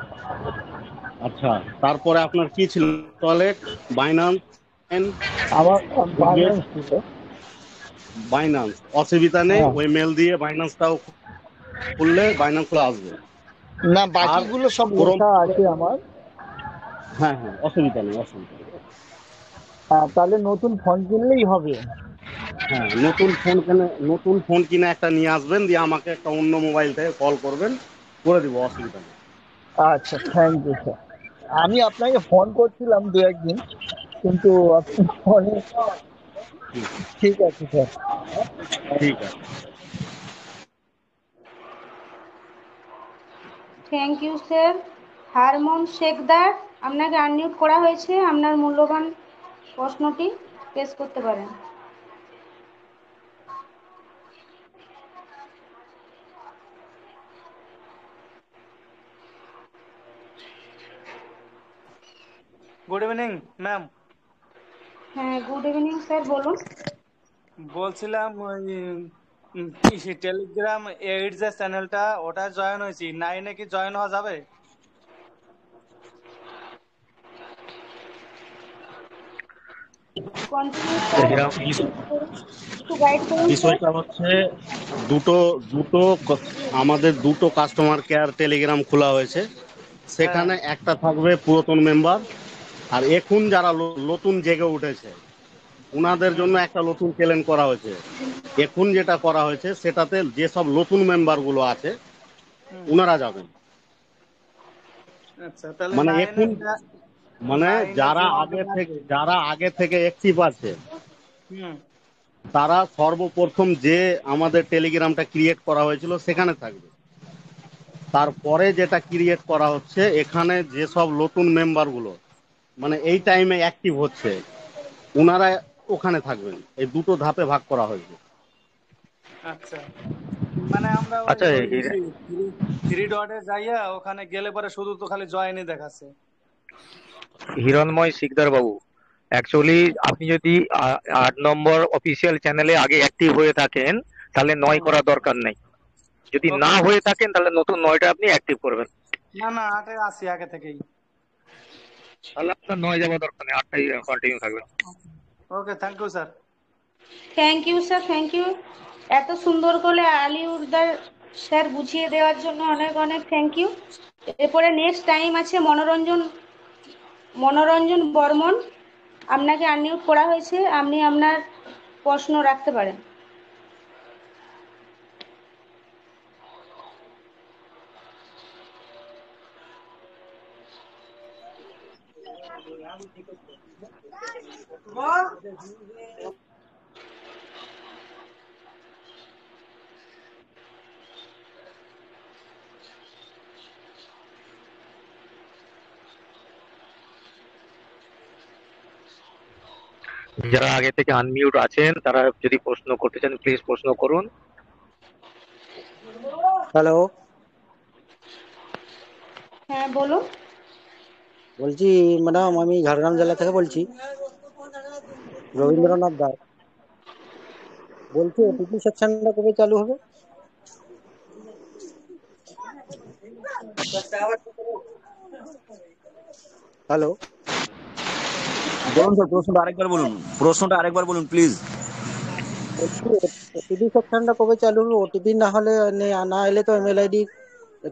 আচ্ছা, তারপরে আপনার কি ছিল? ওয়ালেট, বাইন্যান্স, আমার বাইন্যান্স ছিল। বাইন্যান্স অসুবিধা নেই, হ্যাঁ। ওই মেল দিয়ে বাইন্যান্সটাও খুললে বাইন্যান্স খুলে আসবে। না, আর বাকিগুলো সব ক্রোম, লেখা আছে আমার। হ্যাঁ হ্যাঁ, অসুবিধা নেই, অসুবিধা নেই। তাহলে নতুন ফোন কিনলেই হবে? হ্যাঁ, নতুন ফোন কিনে একটা নিয়ে আসবেন, দিয়ে আমাকে একটা অন্য মোবাইল থেকে কল করবেন, করে দিব, অসুবিধা নেই। আচ্ছা, থ্যাংক ইউ স্যার। আমি আপনাকে ফোন করছিলাম দু একদিন, কিন্তু আপনি ফোনে। ঠিক আছে স্যার। ঠিক আছে। Thank you sir. Harmon Shekhdar, আপনাকে আনমিউট করা হয়েছে, আপনার মূল্যবান প্রশ্নটি পেশ করতে পারেন। Good evening ma'am. হ্যাঁ, গুড ইভিনিং স্যার, বলুন। বলছিলাম ওই টেলিগ্রাম 8 যে চ্যানেলটা, ওটা জয়েন হয়েছি, 9-এ কি জয়েন হওয়া যাবে? কন্টিনিউ স্যার, একটু গাইড করুন স্যার। বিষয়টা হচ্ছে দুটো দুটো আমাদের দুটো কাস্টমার কেয়ার টেলিগ্রাম খোলা হয়েছে। সেখানে একটা থাকবে পুরাতন মেম্বার, আর এখন যারা নতুন জেগে উঠেছে উনাদের জন্য একটা নতুন চ্যালেঞ্জ করা হয়েছে। এখন যেটা করা হয়েছে সেটাতে যেসব নতুন মেম্বার গুলো আছে উনারা যাবেন। আচ্ছা, তাহলে মানে 9-এ এখন মানে যারা আগে থেকে অ্যাক্টিভ আছে তারা সর্বপ্রথম যে আমাদের টেলিগ্রামটা ক্রিয়েট করা হয়েছিল সেখানে থাকবে। তারপরে যেটা ক্রিয়েট করা হচ্ছে, এখানে যেসব নতুন মেম্বার গুলো মানে এই টাইমে অ্যাক্টিভ হচ্ছে ওনারা ওখানে থাকবেন। এই দুটো ধাপে ভাগ করা হয়েছে। আচ্ছা, মানে আমরা আচ্ছা, ওই থ্রি ডটে যাইয়া ওখানে গেলে পরে শুধু তো খালি জয়েনই দেখাচ্ছে। হিরণময় শিকদার বাবু, অ্যাকচুয়ালি আপনি যদি 8 নম্বর অফিসিয়াল চ্যানেলে আগে অ্যাক্টিভ হয়ে থাকেন তাহলে 9 করা দরকার নেই। যদি না হয়ে থাকেন তাহলে নতুন 9টা আপনি অ্যাক্টিভ করবেন। না না, 8-এ আছি আগে থেকেই। তাহলে আপনার 9 যাওয়া দরকার নেই, 8টাই কন্টিনিউ থাকবে। Okay, thank you sir. Thank you sir, thank you. এত সুন্দর করে আলিউরদার স্যার বুঝিয়ে দেওয়ার জন্য অনেক অনেক থ্যাংক ইউ। এরপরে নেক্সট টাইম আছে মনোরঞ্জন বর্মন, আপনাকে আনমিউট করা হয়েছে, আপনি আপনার প্রশ্ন রাখতে পারেন। যারা আগে থেকে আনমিউট আছেন তারা যদি প্রশ্ন করতে চান প্লিজ প্রশ্ন করুন। হ্যালো, হ্যাঁ বলুন। বলছি ম্যাডাম, আমি ঝাড়গ্রাম জেলা থেকে বলছি, রবীন্দ্রনাথ দাস। বলছি ওটিপি সেকশনটা কবে চালু হবে? হ্যালো, বলুন স্যার, প্রশ্নটা আরেকবার বলুন প্লিজ। বলছি ওটিপি সেকশনটা কবে চালু হবে? ওটিপি না হলে না এলে তো ইমেল আইডি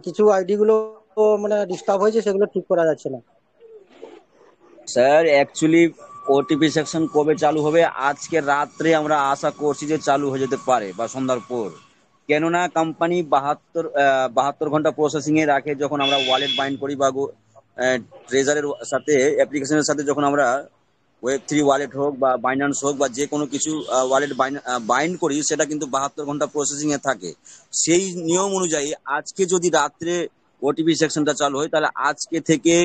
কিছু আইডি গুলো মানে ডিস্টার্ব হয়েছে, সেগুলো ঠিক করা যাচ্ছে না। স্যার অ্যাকচুয়ালি ওটিপি সেকশন কবে চালু হবে আজকে রাত্রে আমরা আশা করছি যে চালু হয়ে যেতে পারে বা সন্ধ্যার পর। কেননা কোম্পানি 72 ঘন্টা প্রসেসিং এ রাখে যখন আমরা ওয়ালেট বাইন্ড করি বা ট্রেজারের সাথে অ্যাপ্লিকেশনের সাথে যখন আমরা ওয়েব3 ওয়ালেট হোক বা বাইন্যান্স হোক বা যে কোনো কিছু ওয়ালেট বাইন্ড করি, সেটা কিন্তু 72 ঘন্টা প্রসেসিং এ থাকে। সেই নিয়ম অনুযায়ী আজকে যদি রাত্রে ওটিপি সেকশনটা চালু হয়, তাহলে আজকে থেকে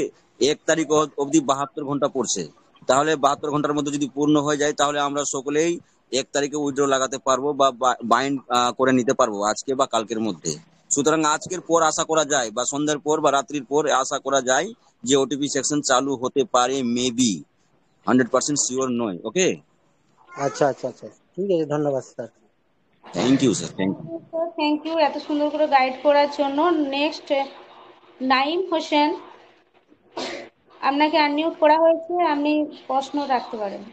1 তারিখ অবধি 72 ঘন্টা পড়ছে। তাহলে 72 ঘন্টার মধ্যে যদি পূর্ণ হয়ে যায়, তাহলে আমরা সকলেই 1 তারিখে উইথড্র লাগাতে পারবো বা বাইন্ড করে নিতে পারবো আজকে বা কালকের মধ্যে। সুতরাং আজকের পর আশা করা যায় বা সন্ধ্যার পর বা রাত্রির পর আশা করা যায় যে ওটিপি সেকশন চালু হতে পারে, মেবি, 100% শিওর নয়। ওকে, আচ্ছা আচ্ছা আচ্ছা, ঠিক আছে, ধন্যবাদ sir. Thank you sir, thank you. Thank you এত সুন্দর করে গাইড করার জন্য। নেক্সট নাইম হোসেন, আপনাকে আনমিউট করা হয়েছে, আপনি প্রশ্ন রাখতে পারেন।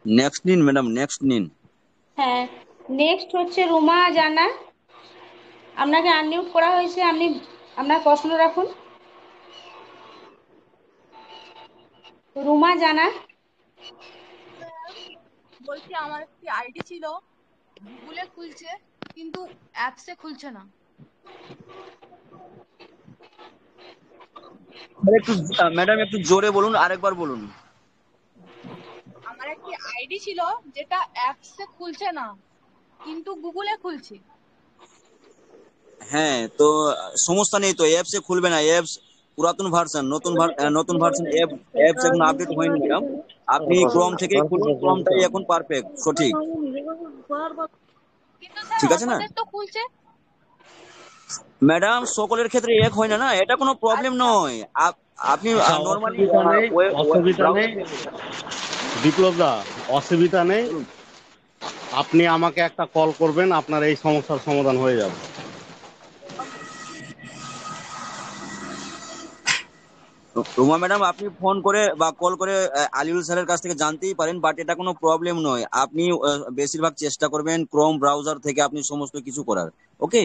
নেক্সট নিন ম্যাডাম, নেক্সট নিন। হ্যাঁ, নেক্সট হচ্ছে রুমা জানা, আপনাকে আনমিউট করা হয়েছে, আপনি আপনার প্রশ্ন রাখুন। রুমা জানা। বলছি আমার একটি আইডি ছিল, গুগলে খুলছে কিন্তু অ্যাপসে খুলছে না। ম্যাডাম একটু জোরে বলুন, আরেকবার বলুন। আমার একটি আইডি ছিল যেটা অ্যাপসে খুলছে না কিন্তু গুগলে খুলছে। হ্যাঁ, তো সমস্যা নেই, তো অ্যাপসে খুলবে না, অ্যাপস পুরাতন ভার্সন, নতুন ভার্সন অ্যাপস এখন আপডেট হয়নি ম্যাডাম। আপনি ক্রোম থেকেই খুলুন, ক্রোমটাই এখন পারফেক্ট, সঠিক। কিন্তু স্যার ঠিক আছে না অন্যদের তো খুলছে। ম্যাডাম, সকলের ক্ষেত্রে এক হয় না, এটা কোনো প্রবলেম নয়। আপনি নরমালি অসুবিধা নেই বিপ্লব দা, অসুবিধা নেই। আপনি আমাকে একটা কল করবেন, আপনার এই সমস্যার সমাধান হয়ে যাবে। রুমা ম্যাডাম, আপনি ফোন করে বা কল করে আলিউল স্যারের কাছ থেকে জানতেই পারেন, বাট এটা কোনো প্রবলেম নয়। আপনি বেশিরভাগ চেষ্টা করবেন ক্রোম ব্রাউজার থেকে আপনি সমস্ত কিছু করার। ওকে,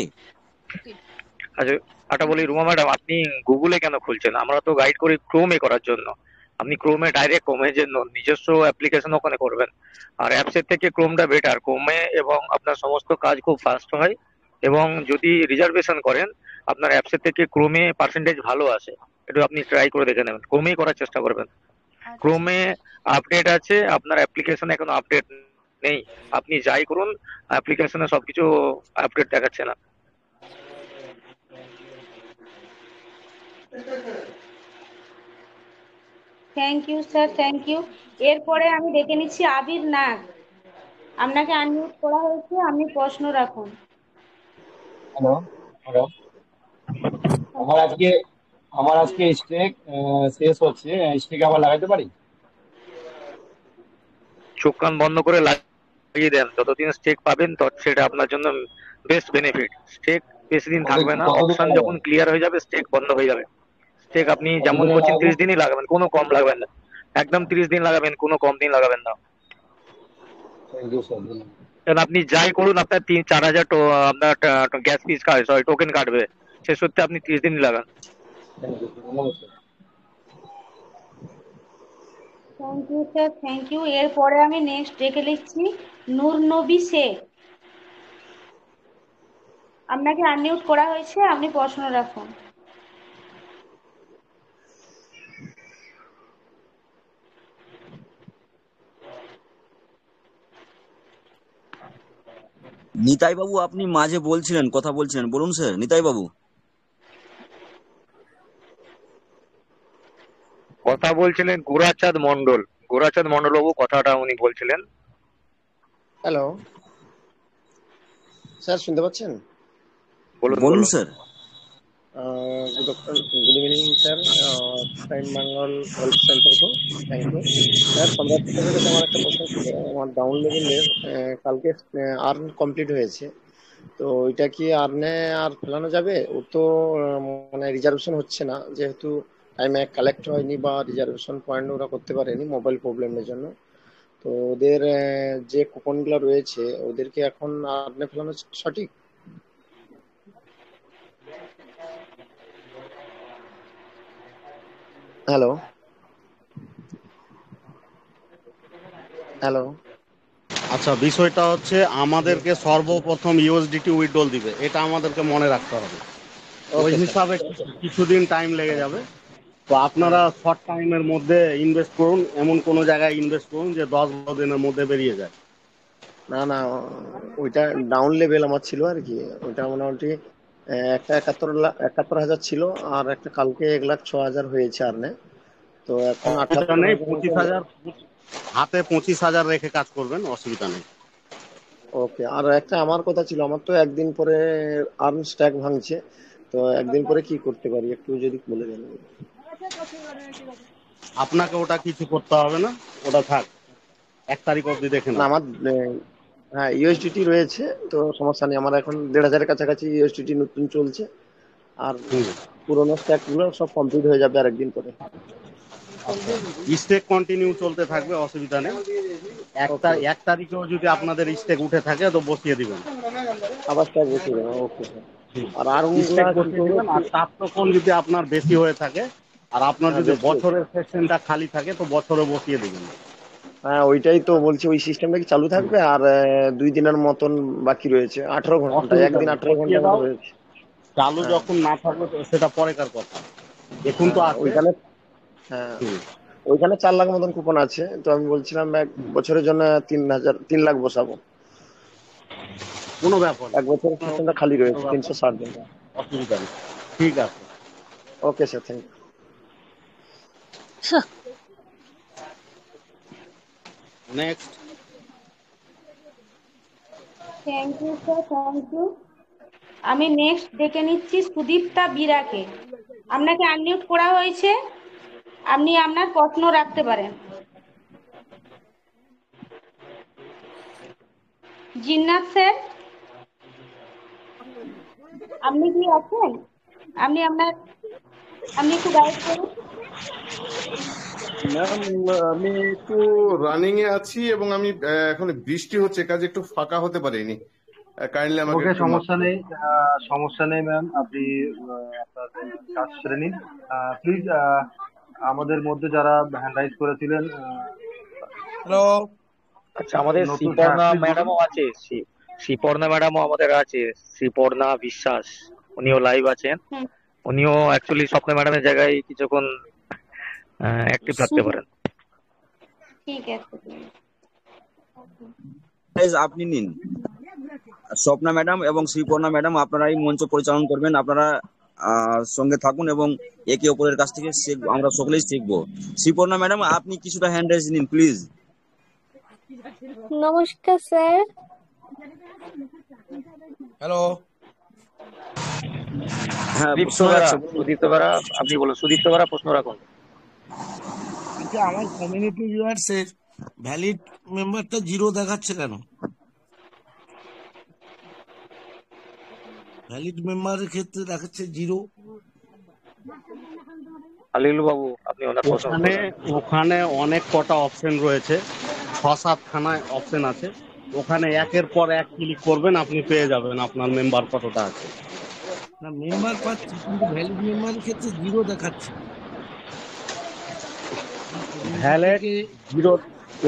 আচ্ছা বলি রুমা ম্যাডাম, আপনি গুগলে কেন খুলছেন? আমরা তো গাইড করি ক্রোমে করার জন্য। আপনি ক্রোমে ডাইরেক্ট ক্রোমের জন্য নিজস্ব অ্যাপ্লিকেশন ওখানে করবেন। আর অ্যাপসের থেকে ক্রোমটা বেটার, ক্রোমে এবং আপনার সমস্ত কাজ খুব ফাস্ট হয়। এবং যদি রিজার্ভেশন করেন, আপনার অ্যাপসের থেকে ক্রোমে পার্সেন্টেজ ভালো আসে। একটু আপনি ট্রাই করে দেখে নেবেন, ক্রোমেই করার চেষ্টা করবেন। ক্রোমে আপডেট আছে, আপনার অ্যাপ্লিকেশন এখনো আপডেট নেই। আপনি যাই করুন, অ্যাপ্লিকেশনে সবকিছু আপডেট দেখাচ্ছে না। Thank you sir, thank you. এরপরে আমি ডেকে নিচ্ছি আবির নাগ, আপনাকে আনমিউট করা হয়েছে, আপনি প্রশ্ন রাখুন। হ্যালো হ্যালো, আমার আজকে স্টেক শেষ হচ্ছে, স্টেক আবার লাগাইতে পারি? চোখ কান বন্ধ করে লাগিয়ে দেন, যতদিন স্টেক পাবেন সেটা আপনার জন্য বেস্ট বেনিফিট। স্টেক বেশি দিন থাকবে না, অপশন যখন ক্লিয়ার হয়ে যাবে স্টেক বন্ধ হয়ে যাবে। স্টেক আপনি যেমন করছেন 30 দিনই লাগাবেন, কোনো কম লাগাবেন না। একদম 30 দিন লাগাবেন, কোনো কম দিন লাগাবেন না। কারণ আপনি যাই করুন, আপনার 3-4 হাজার আপনার গ্যাস ফিস সরি টোকেন কাটবে, সে সত্যি আপনি 30 দিনই লাগান। Thank you sir, thank you. এরপরে আমি নেক্সট ডেকে লিখছি নূর নবী শেখ, আপনাকে আনমিউট করা হয়েছে, আপনি প্রশ্ন রাখুন। নিতাই বাবু, আপনি মাঝে বলছিলেন, কথা বলছিলেন, বলুন স্যার। নিতাই বাবু কথা বলছিলেন, গোরাচাঁদ মন্ডল বাবু কথাটা উনি বলছিলেন। হ্যালো স্যার, শুনতে পাচ্ছেন? বলুন sir. Good evening sir, time Bengal help centre को থ্যাংক ইউ স্যার। সম্রাট স্যারের কাছে আমার একটা প্রশ্ন ছিল। আমার ডাউন লেভেলের কালকে আর্ন কমপ্লিট হয়েছে, তো ওইটা কি আর ফেলানো যাবে? ও তো মানে রিজার্ভেশন হচ্ছে না, যেহেতু টাইমে কালেক্ট হয়নি বা রিজার্ভেশন পয়েন্ট ওরা করতে পারেনি মোবাইল প্রবলেমের জন্য। তো ওদের যে কুপনগুলো রয়েছে ওদেরকে এখন আর্নে ফেলানো সঠিক? হ্যালো হ্যালো আচ্ছা, বিষয়টা হচ্ছে আমাদেরকে সর্বপ্রথম ইউএসডিটি উইথড্রল দিবে, এটা আমাদেরকে মনে রাখতে হবে। ওই ওকে স্যার। হিসাবে কিছুদিন টাইম লেগে যাবে। তো আপনারা শর্ট টাইমের মধ্যে ইনভেস্ট করুন, এমন কোনো জায়গায় ইনভেস্ট করুন যে 10-12 দিনের মধ্যে বেরিয়ে যায়। না না, ওইটা ডাউন লেভেল আমার ছিল আর কি। ওইটা মোটামুটি একটা 71,000 ছিল, আর একটা কালকে 1,06,000 হয়েছে আর্নে। তো এখন অসুবিধা নেই, 78,000 মতো। 25,000 হাতে 25,000 রেখে কাজ করবেন, অসুবিধা নেই। ওকে, আর একটা আমার কথা ছিল, আমার তো একদিন পরে আর্ন স্ট্যাক ভাঙছে, তো একদিন পরে কি করতে পারি একটু যদি বলে দেন। আপনাকে ওটা কিছু করতে হবে না, ওটা থাক, 1 তারিখ অবধি দেখে না না। আমার হ্যাঁ ইউএসডিটি রয়েছে, তো সমস্যা নেই। আমার এখন 1,500-এর কাছাকাছি ইউএসডিটি নতুন চলছে, আর পুরোনো স্ট্যাক গুলো সব কমপ্লিট হয়ে যাবে আরেকদিন পরে। স্টেক কন্টিনিউ চলতে থাকবে, অসুবিধা নেই। 1 তারিখেও যদি আপনাদের স্টেক উঠে থাকে তো বসিয়ে দিবেন, আবার স্ট্যাক বসিয়ে দেবেন। Okay sir. আর স্টেক বসিয়ে দিবেন। আর টাপটোকন যদি আপনার বেশি হয়ে থাকে, আর আপনার যদি বছরের সেকশনটা খালি থাকে তো বছরে বসিয়ে দিবেন। হ্যাঁ ওইটাই তো বলছি, ওই সিস্টেমটা কি চালু থাকবে? আর 2 দিনের মতন বাকি রয়েছে, 18 ঘন্টা, একদিন 18 ঘন্টা মতো রয়েছে। চালু যখন না থাকবে সেটা পরেকার কথা, এখন তো আছে। ওইখানে হ্যাঁ ওইখানে 4 লাখ মতন কুপন আছে, তো আমি বলছিলাম 1 বছরের জন্য 3 লাখ বসাবো। কোনো ব্যাপার না, 1 বছরের সিস্টেমটা খালি রয়েছে 360 দিন। অসুবিধা নেই, ঠিক আছে। Okay sir, thank you. Next. Thank you sir, thank you. আমি নেক্সট ডেকে নিচ্ছি সুদীপ্তা বিরাকে। আপনাকে আনমিউট করা হয়েছে, আপনি আপনার প্রশ্ন রাখতে পারেন। জিন্নাত স্যার, আপনি কি আছেন? আপনি একটু গাইড করুন। ম্যাম আমি একটু রানিং এ আছি, এবং আমি এখন বৃষ্টি হচ্ছে, কাজে একটু ফাঁকা হতে পারিনি। কাইন্ডলি আমাকে ওকে, একটু সমস্যা নেই ম্যাম, আপনি আপনার কাজ সেরে নিন। প্লিজ আমাদের মধ্যে যারা হ্যান্ড রাইজ করেছিলেন, হ্যালো। আচ্ছা, আমাদের শ্রীপর্ণা ম্যাডামও আছে, শ্রীপর্ণা ম্যাডামও আমাদের আছে, শ্রীপর্ণা বিশ্বাস, উনিও লাইভ আছেন। উনিও অ্যাকচুয়ালি স্বপ্না ম্যাডামের জায়গায় কিছুক্ষণ অ্যাক্টিভ থাকতে পারেন। ঠিক আছে। Guys, আপনি নিন স্বপ্না ম্যাডাম এবং শ্রীপর্ণা ম্যাডাম, আপনারাই মঞ্চ পরিচালনা করবেন। আপনারা সঙ্গে থাকুন এবং একে অপরের কাছ থেকে আমরা সকলেই শিখবো। শ্রীপর্ণা ম্যাডাম, আপনি কিছুটা হ্যান্ড রাইজ নিন প্লিজ। নমস্কার স্যার। হ্যালো। হ্যাঁ, সুদীপ্ত বেরা, আপনি বলুন। সুদীপ্ত বেরা, প্রশ্ন রাখুন। আমার কমিউনিটি ভিউয়ার্সের ভ্যালিড মেম্বারটা 0 দেখাচ্ছে কেন? ভ্যালিড মেম্বারের ক্ষেত্রে দেখাচ্ছে 0। আলিলু বাবু, আপনি ওনার প্রশ্ন। ওখানে অনেক কটা অপশন রয়েছে, 6-7 খানায় অপশন আছে। ওখানে একের পর এক ক্লিক করবেন, আপনি পেয়ে যাবেন আপনার মেম্বার কতটা আছে। না, মেম্বার পাচ্ছি, কিন্তু ভ্যালিড মেম্বারের ক্ষেত্রে 0 দেখাচ্ছে। ভ্যালিড 0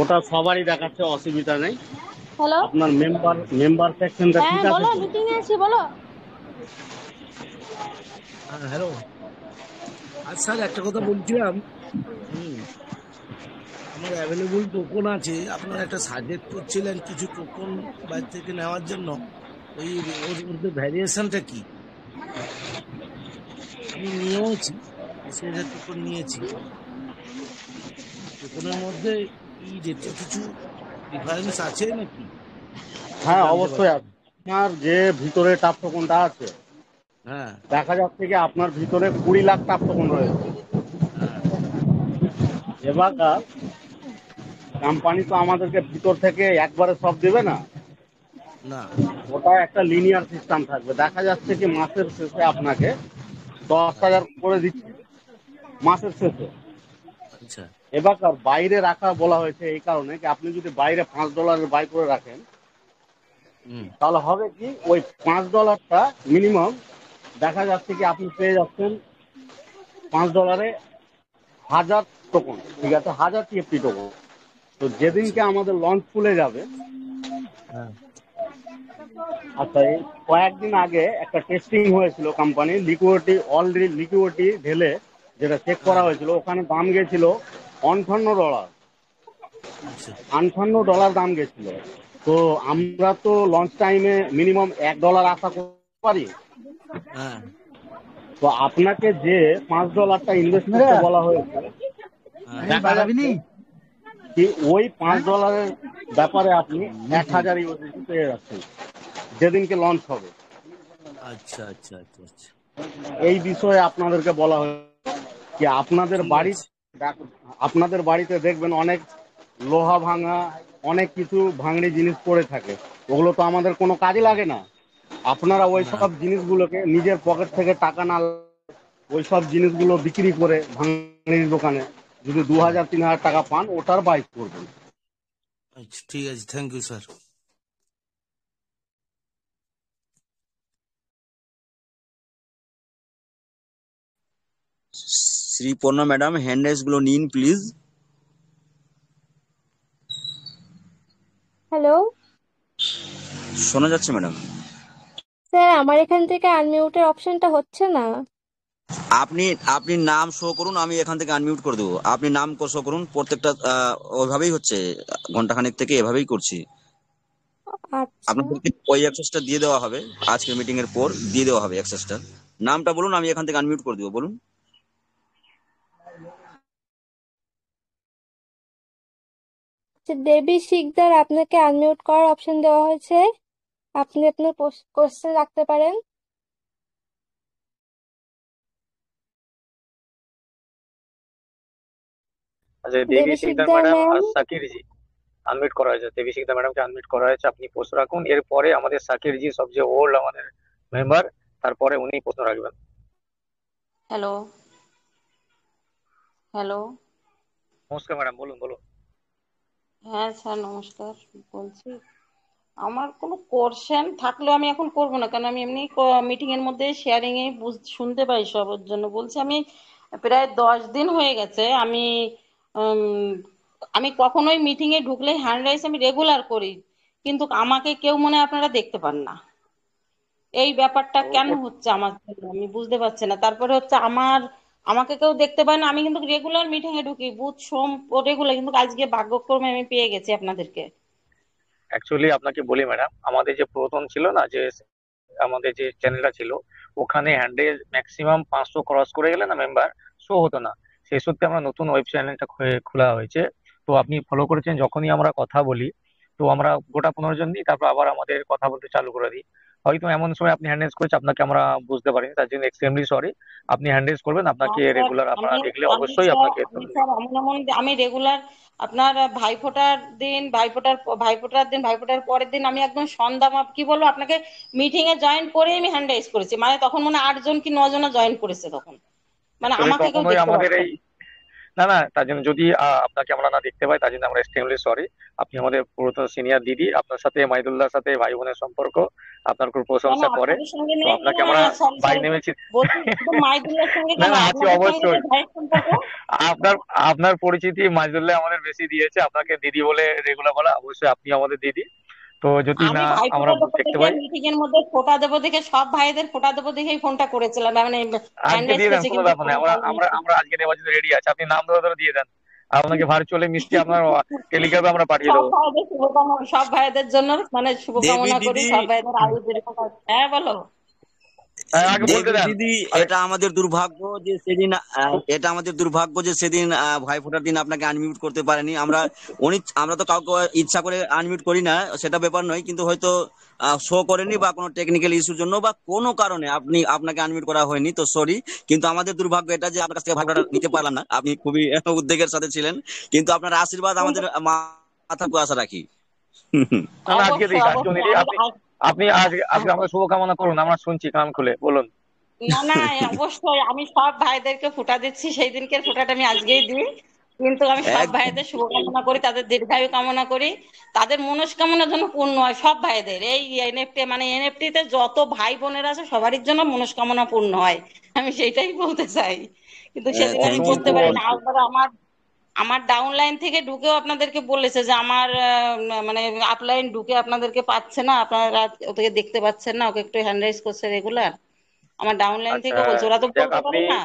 ওটা সবারই দেখাচ্ছে, অসুবিধা নেই। হ্যালো, আপনার মেম্বার সেকশনটা ঠিক আছে? বলো, মিটিং এ আছি, বলো। হ্যাঁ হ্যালো। আর স্যার একটা কথা বলছিলাম, আমার অ্যাভেলেবল টোকন আছে, আপনারা একটা সাজেস্ট করছিলেন কিছু টোকন বাইরে থেকে নেওয়ার জন্য। ওই ওর মধ্যে ভ্যারিয়েশনটা কি? আমি নিয়েওছি, 80,000 টোকন নিয়েছি। টোকনের মধ্যে কি রেটে কিছু ডিফারেন্স আছে নাকি? হ্যাঁ, অবশ্যই আছে। আপনার যে ভিতরে টাপ টোকনটা আছে, হ্যাঁ, দেখা যাচ্ছে কি আপনার ভিতরে 20 লাখ টাপ টোকন রয়েছে। এবার কোম্পানি তো আমাদেরকে ভিতর থেকে একবারে সব দেবে না, না ওটা একটা লিনিয়ার সিস্টেম থাকবে। দেখা যাচ্ছে কি মাসের শেষে আপনাকে 10,000 করে দিচ্ছে মাসের শেষে। আচ্ছা এবার বাইরে রাখা বলা হয়েছে এই কারণে কি আপনি যদি বাইরে $5 বাই করে রাখেন তাহলে হবে কি ওই $5টা মিনিমাম দেখা যাচ্ছে কি আপনি পেয়ে যাচ্ছেন $5 1000 টোকন, ঠিক আছে, 1000 TFT টোকন। তো যেদিনকে আমাদের লঞ্চ খুলে যাবে, আচ্ছা এই কয়েকদিন আগে একটা টেস্টিং হয়েছিল কোম্পানি লিকুইডিটি অলরেডি লিকুইডিটি ঢেলে যেটা চেক করা হয়েছিল, ওখানে দাম গেছিল $58, $58 দাম গেছিল। তো আমরা তো লঞ্চ টাইমে মিনিমাম $1 আশা করতে পারি। তো আপনাকে যে $5টা ইনভেস্ট করতে বলা হয়েছে, দেখা যাচ্ছে কি ওই $5 ব্যাপারে আপনি 1000 USDT পেয়ে যাচ্ছেন যেদিনকে লঞ্চ হবে। আচ্ছা আচ্ছা আচ্ছা আচ্ছা এই বিষয়ে আপনাদেরকে বলা হয়েছে কি আপনাদের বাড়িতে দেখবেন অনেক লোহা ভাঙা অনেক কিছু ভাঙড়ি জিনিস পড়ে থাকে, ওগুলো তো আমাদের কোনো কাজে লাগে না। আপনারা ওই সব জিনিসগুলোকে নিজের পকেট থেকে টাকা না ওই সব জিনিসগুলো বিক্রি করে ভাঙড়ির দোকানে যদি 2000-3000 টাকা পান ওটার বাইক করবেন। আচ্ছা ঠিক আছে, thank you sir. Sriparna madam hand raise গুলো নিন প্লিজ। হ্যালো শোনা যাচ্ছে ম্যাডাম? স্যার, আমার এখান থেকে আনমিউটের অপশনটা হচ্ছে না। আপনি আপনি নাম শো করুন, আমি এখান থেকে আনমিউট করে দেবো। আপনি নাম শো করুন, প্রত্যেকটা ওইভাবেই হচ্ছে, ঘন্টাখানেক থেকে এভাবেই করছি। আচ্ছা আপনাদেরকে ওই অ্যাক্সেসটা দিয়ে দেওয়া হবে, আজকের মিটিং এর পর দিয়ে দেওয়া হবে অ্যাক্সেসটা। নামটা বলুন, আমি এখান থেকে আনমিউট করে দেবো, বলুন। দেবী শিকদার, আপনাকে আনমিউট করার অপশন দেওয়া হয়েছে, আপনি আপনার কোশ্চেন রাখতে পারেন। আচ্ছা দেবী দেবী শিকদার শিকদার ম্যাডাম আর ম্যাম, সাকির জি আনমিউট করা হয়েছে। দেবী শিকদার ম্যাডামকে আনমিউট করা হয়েছে, আপনি প্রশ্ন রাখুন। এরপরে আমাদের সাকির জি সবচেয়ে ওল্ড আমাদের মেম্বার, তারপরে উনি প্রশ্ন রাখবেন। হ্যালো হ্যালো নমস্কার ম্যাডাম, বলুন বলুন। হ্যাঁ স্যার নমস্কার, বলছি আমার কোনো কোশ্চেন থাকলেও আমি এখন করব না, কারণ আমি এমনি মিটিং এর মধ্যে শেয়ারিং এ শুনতে পাই সবার জন্য। বলছি আমি প্রায় 10 দিন হয়ে গেছে আমি কখনোই মিটিং এ ঢুকলে হ্যান্ড রাইজ আমি রেগুলার করি, কিন্তু আমাকে কেউ মনে হয় আপনারা দেখতে পান না। এই ব্যাপারটা কেন হচ্ছে আমার জন্য আমি বুঝতে পারছি না। তারপরে হচ্ছে আমাকে কেউ দেখতে পায় না, আমি কিন্তু রেগুলার মিটিং এ ঢুকি বুধ সোম রেগুলার, কিন্তু আজকে ভাগ্যক্রমে আমি পেয়ে গেছি আপনাদেরকে। অ্যাকচুয়ালি আপনাকে বলি ম্যাডাম, আমাদের যে প্রথম ছিল না, যে আমাদের যে চ্যানেলটা ছিল, ওখানে হ্যান্ডেল ম্যাক্সিমাম 500 ক্রস করে গেলে না মেম্বার শো হতো না। সেই সত্যি আমরা নতুন ওয়েব চ্যানেলটা খোলা হয়েছে, তো আপনি ফলো করেছেন। যখনই আমরা কথা বলি তো আমরা গোটা 15 জন দিই, তারপর আবার আমাদের কথা বলতে চালু করে দিই। হয়তো এমন সময় আপনি হ্যান্ডেল করেছে, আপনাকে আমরা বুঝতে পারিনি, তার জন্য এক্সট্রিমলি সরি। আপনি হ্যান্ডেল করবেন, আপনাকে রেগুলার আমরা দেখলে অবশ্যই আপনাকে আমি রেগুলার আপনার ভাইফোঁটার পরের দিন আমি একদম সন্ধ্যা কি বলবো আপনাকে, মিটিং এ জয়েন করে আমি হ্যান্ড রাইজ করেছি। মানে তখন মনে 8 জন কি 9 জন জয়েন করেছে তখন, মানে আমাকে কেউ কখনোই দেখতে আমাদের পাচ্ছে এই না, তার জন্য যদি আপনাকে আমরা না দেখতে পাই, তার জন্য আমরা এক্সট্রিমলি সরি। আপনি আমাদের পুরাতন সিনিয়র দিদি, আপনার সাথে মাইদুল্লাহর সাথে ভাই বোনের সম্পর্ক আপনার খুব প্রশংসা করে, তো আপনাকে আমরা ভাই নেমেছি। না না আছে অবশ্যই, আপনার আপনার পরিচিতি মাইদুল্লাহ আমাদের বেশি দিয়েছে, আপনাকে দিদি বলে রেগুলার বলা, অবশ্যই আপনি আমাদের দিদি। তো যদি না আমরা দেখতে পাই, মিটিং এর মধ্যে ফোটা দেবো দেখে, সব ভাইদের ফোটা দেবো দেখেই ফোনটা করেছিলাম, মানে আজকে দিয়ে দেন, কোনো ব্যাপার নেই। আমরা আজকে নেওয়ার জন্য রেডি আছি, আপনি নাম ধরে দিয়ে দেন, আপনাকে ভার্চুয়ালি মিষ্টি আপনার টেলিগ্রামে আমরা পাঠিয়ে দেবো। সব ভাইদের জন্য মানে শুভকামনা করি, সব ভাইদের আয়ু দীর্ঘ। হ্যাঁ বলো দিদি, এটা আমাদের দুর্ভাগ্য যে সেদিন ভাইফোঁটার দিন আপনাকে আনমিউট করতে পারেনি। আমরা তো কাউকে ইচ্ছা করে আনমিউট করি না, সেটা ব্যাপার নয়, কিন্তু হয়তো শো করেনি বা কোনো টেকনিক্যাল ইস্যুর জন্য বা কোনো কারণে আপনাকে আনমিউট করা হয়নি, তো সরি। কিন্তু আমাদের দুর্ভাগ্য এটা যে আপনার কাছ থেকে ভাইফোঁটা নিতে পারলাম না। আপনি খুবই উদ্বেগের সাথে ছিলেন, কিন্তু আপনার আশীর্বাদ আমাদের মাথা আশা রাখি। না না, আজকে দিক, অবশ্যই আজকে উনি অবশ্যই দিক। আমি আপনি আজকে আমাদের শুভকামনা করুন, আমরা শুনছি কান খুলে, বলুন। না না, অবশ্যই আমি সব ভাইদেরকে ফুটা দিচ্ছি, সেই দিনকের ফুটাটা আমি আজকেই দিই। কিন্তু আমি সব একদম ভাইদের শুভকামনা করি, তাদের দীর্ঘায়ু কামনা করি, তাদের মনস্কামনা যেন পূর্ণ হয়। সব ভাইদের এই এনএফটি মানে এনএফটি তে যত ভাই বোনেরা আছে সবারই জন্য মনস্কামনা পূর্ণ হয়, আমি সেটাই বলতে চাই। কিন্তু সেদিন আমি থ্যাংক ইউ বলতে টু পারি অল। না। আবার আমার আমার ডাউনলাইন থেকে ঢুকেও আপনাদেরকে বলেছে যে আমার মানে আপলাইন ঢুকে আপনাদেরকে পাচ্ছে না, আপনারা ওকে দেখতে পাচ্ছেন না, ওকে একটু হ্যান্ড রাইজ করছে রেগুলার। আমার ডাউনলাইন আচ্ছা, থেকেও বলছে, ওরা তো যাক, বলতে আপনি পারে না।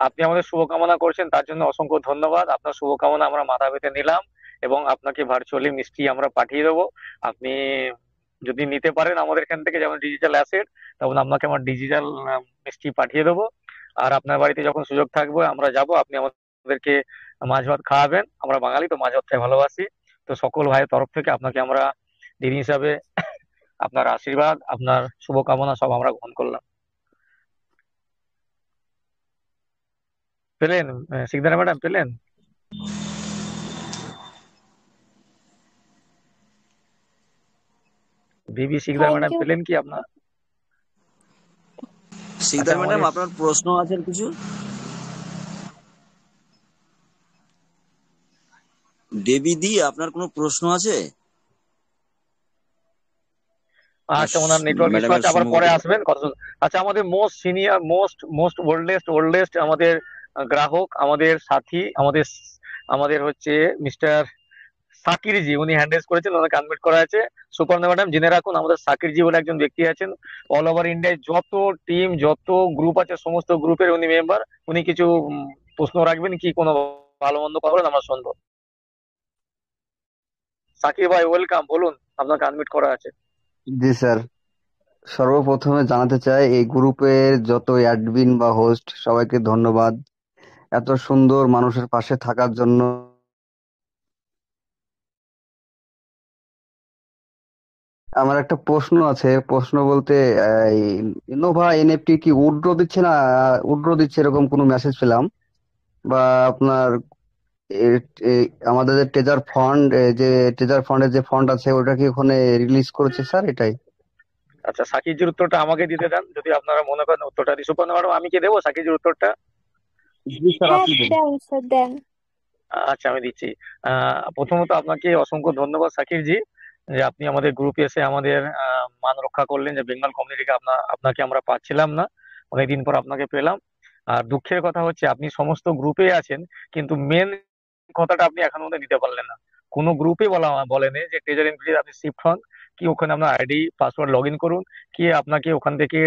আপনি আমাদের শুভকামনা করছেন, তার জন্য অসংখ্য ধন্যবাদ। আপনার শুভকামনা আমরা মাথা পেতে নিলাম এবং আপনাকে ভার্চুয়ালি মিষ্টি আমরা পাঠিয়ে দেবো। আপনি যদি নিতে পারেন আমাদের এখান থেকে, যেমন ডিজিটাল অ্যাসেট, তখন আপনাকে আমার ডিজিটাল মিষ্টি পাঠিয়ে দেবো। আর আপনার বাড়িতে যখন সুযোগ থাকবে আমরা যাব, আপনি আমাদেরকে মাছ ভাত খাওয়াবেন। আমরা বাঙালি তো মাছ ভাত খাই ভালোবাসি। তো সকল ভাইয়ের তরফ থেকে আপনাকে আমরা দিন হিসাবে আপনার আশীর্বাদ, আপনার শুভকামনা সব আমরা গ্রহণ করলাম। পেলেন সিকদারা ম্যাডাম, পেলেন? বিবি সিকদার থ্যাংক ম্যাডাম ইউ। পেলেন কি আপনার? সিকদার আচ্ছা, ম্যাডাম, আমাদের আপনার প্রশ্ন আছে আর কিছু? দেবী দি, আপনার কোনো প্রশ্ন আছে? আচ্ছা, ওনার নেটওয়ার্ক ইস্যু ম্যাডামের আছে, আবার সম্ভবত। পরে আসবেন কথা। আচ্ছা, আমাদের মোস্ট সিনিয়র, মোস্ট ওল্ডেস্ট আমাদের গ্রাহক, আমাদের সাথী, আমাদের হচ্ছে মিস্টার সাকির জি, উনি হ্যান্ড রেজ করেছেন, ওনাকে আনমিউট করা আছে। সুপর্ণা ম্যাডাম, জেনে রাখুন আমাদের সাকির জি বলে একজন ব্যক্তি আছেন, অল ওভার ইন্ডিয়ায় যত টিম যত গ্রুপ আছে সমস্ত গ্রুপের উনি মেম্বার। উনি কিছু প্রশ্ন রাখবেন, কি কোনো ভালো মন্দ করবেন, আমরা শুনবো। সাকির ভাই, ওয়েলকাম, বলুন, আপনাকে আনমিউট করা আছে। জি স্যার, সর্বপ্রথমে জানাতে চাই এই গ্রুপের যত অ্যাডমিন বা হোস্ট সবাইকে ধন্যবাদ এত সুন্দর মানুষের পাশে থাকার জন্য। আমার একটা প্রশ্ন আছে, প্রশ্ন বলতে ইনোভা এনএফটি কি উইথড্র দিচ্ছে না, উইথড্র দিচ্ছে এরকম কোনো মেসেজ পেলাম, বা আপনার আমাদের যে ট্রেজার ফান্ড, যে ট্রেজার ফান্ডের যে ফান্ড আছে ওটা কি ওখানে রিলিজ করেছে স্যার? এটাই। আচ্ছা, সাকিজির উত্তরটা আমাকে দিতে দেন, যদি আপনারা মনে করেন উত্তরটা দিই। সুপর্ণা ম্যাডাম, আমি কি দেবো সাকিজির উত্তরটা? জি স্যার, হ্যাঁ আপনি দেন। দেন স্যার দেন। আচ্ছা, আমি দিচ্ছি। প্রথমত আপনাকে অসংখ্য ধন্যবাদ সাকির জি, যে আপনি আমাদের গ্রুপে এসে আমাদের মান রক্ষা করলেন, যে বেঙ্গল কমিউনিটিকে আপনাকে আমরা পাচ্ছিলাম না, অনেকদিন পর আপনাকে পেলাম। আর দুঃখের কথা হচ্ছে আপনি সমস্ত গ্রুপে আছেন, কিন্তু মেন কথাটা আপনি এখনো মধ্যে দিতে পারলেন না। কোনো গ্রুপে বলেনি যে ট্রেজার এন্ট্রি আপনি শিফট হন, কি ওখানে আপনার আইডি পাসওয়ার্ড লগ ইন করুন, কি আপনাকে ওখান থেকে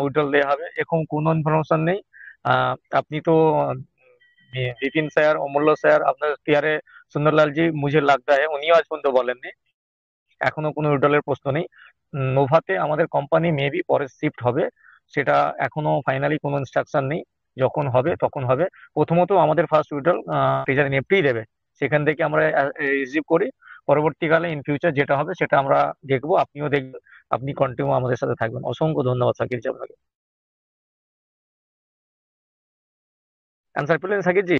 উইথড্রল দেওয়া হবে, এরকম কোনো ইনফরমেশন নেই। আপনি তো বিপিন স্যার, অমূল্য স্যার, আপনার টিআরএ সুন্দরলাল জি, মুঝে লাগতা है উনিও আজ পর্যন্ত বলেননি, এখনো কোনো উইথড্রলের প্রশ্ন নেই। নোভাতে আমাদের কোম্পানি মেবি পরে শিফট হবে, সেটা এখনো ফাইনালি কোনো ইনস্ট্রাকশন নেই, যখন হবে তখন হবে। প্রথমত আমাদের ফার্স্ট উইথড্রল ট্রেজার এনএফটি দেবে, সেখান থেকে আমরা রিসিভ করি। পরবর্তীকালে ইন ফিউচার যেটা হবে সেটা আমরা দেখবো, আপনিও দেখবেন, আপনি কন্টিনিউ আমাদের সাথে থাকবেন। অসংখ্য ধন্যবাদ সাকির জি আপনাকে। অ্যান্সার পেলেন সাকির জি?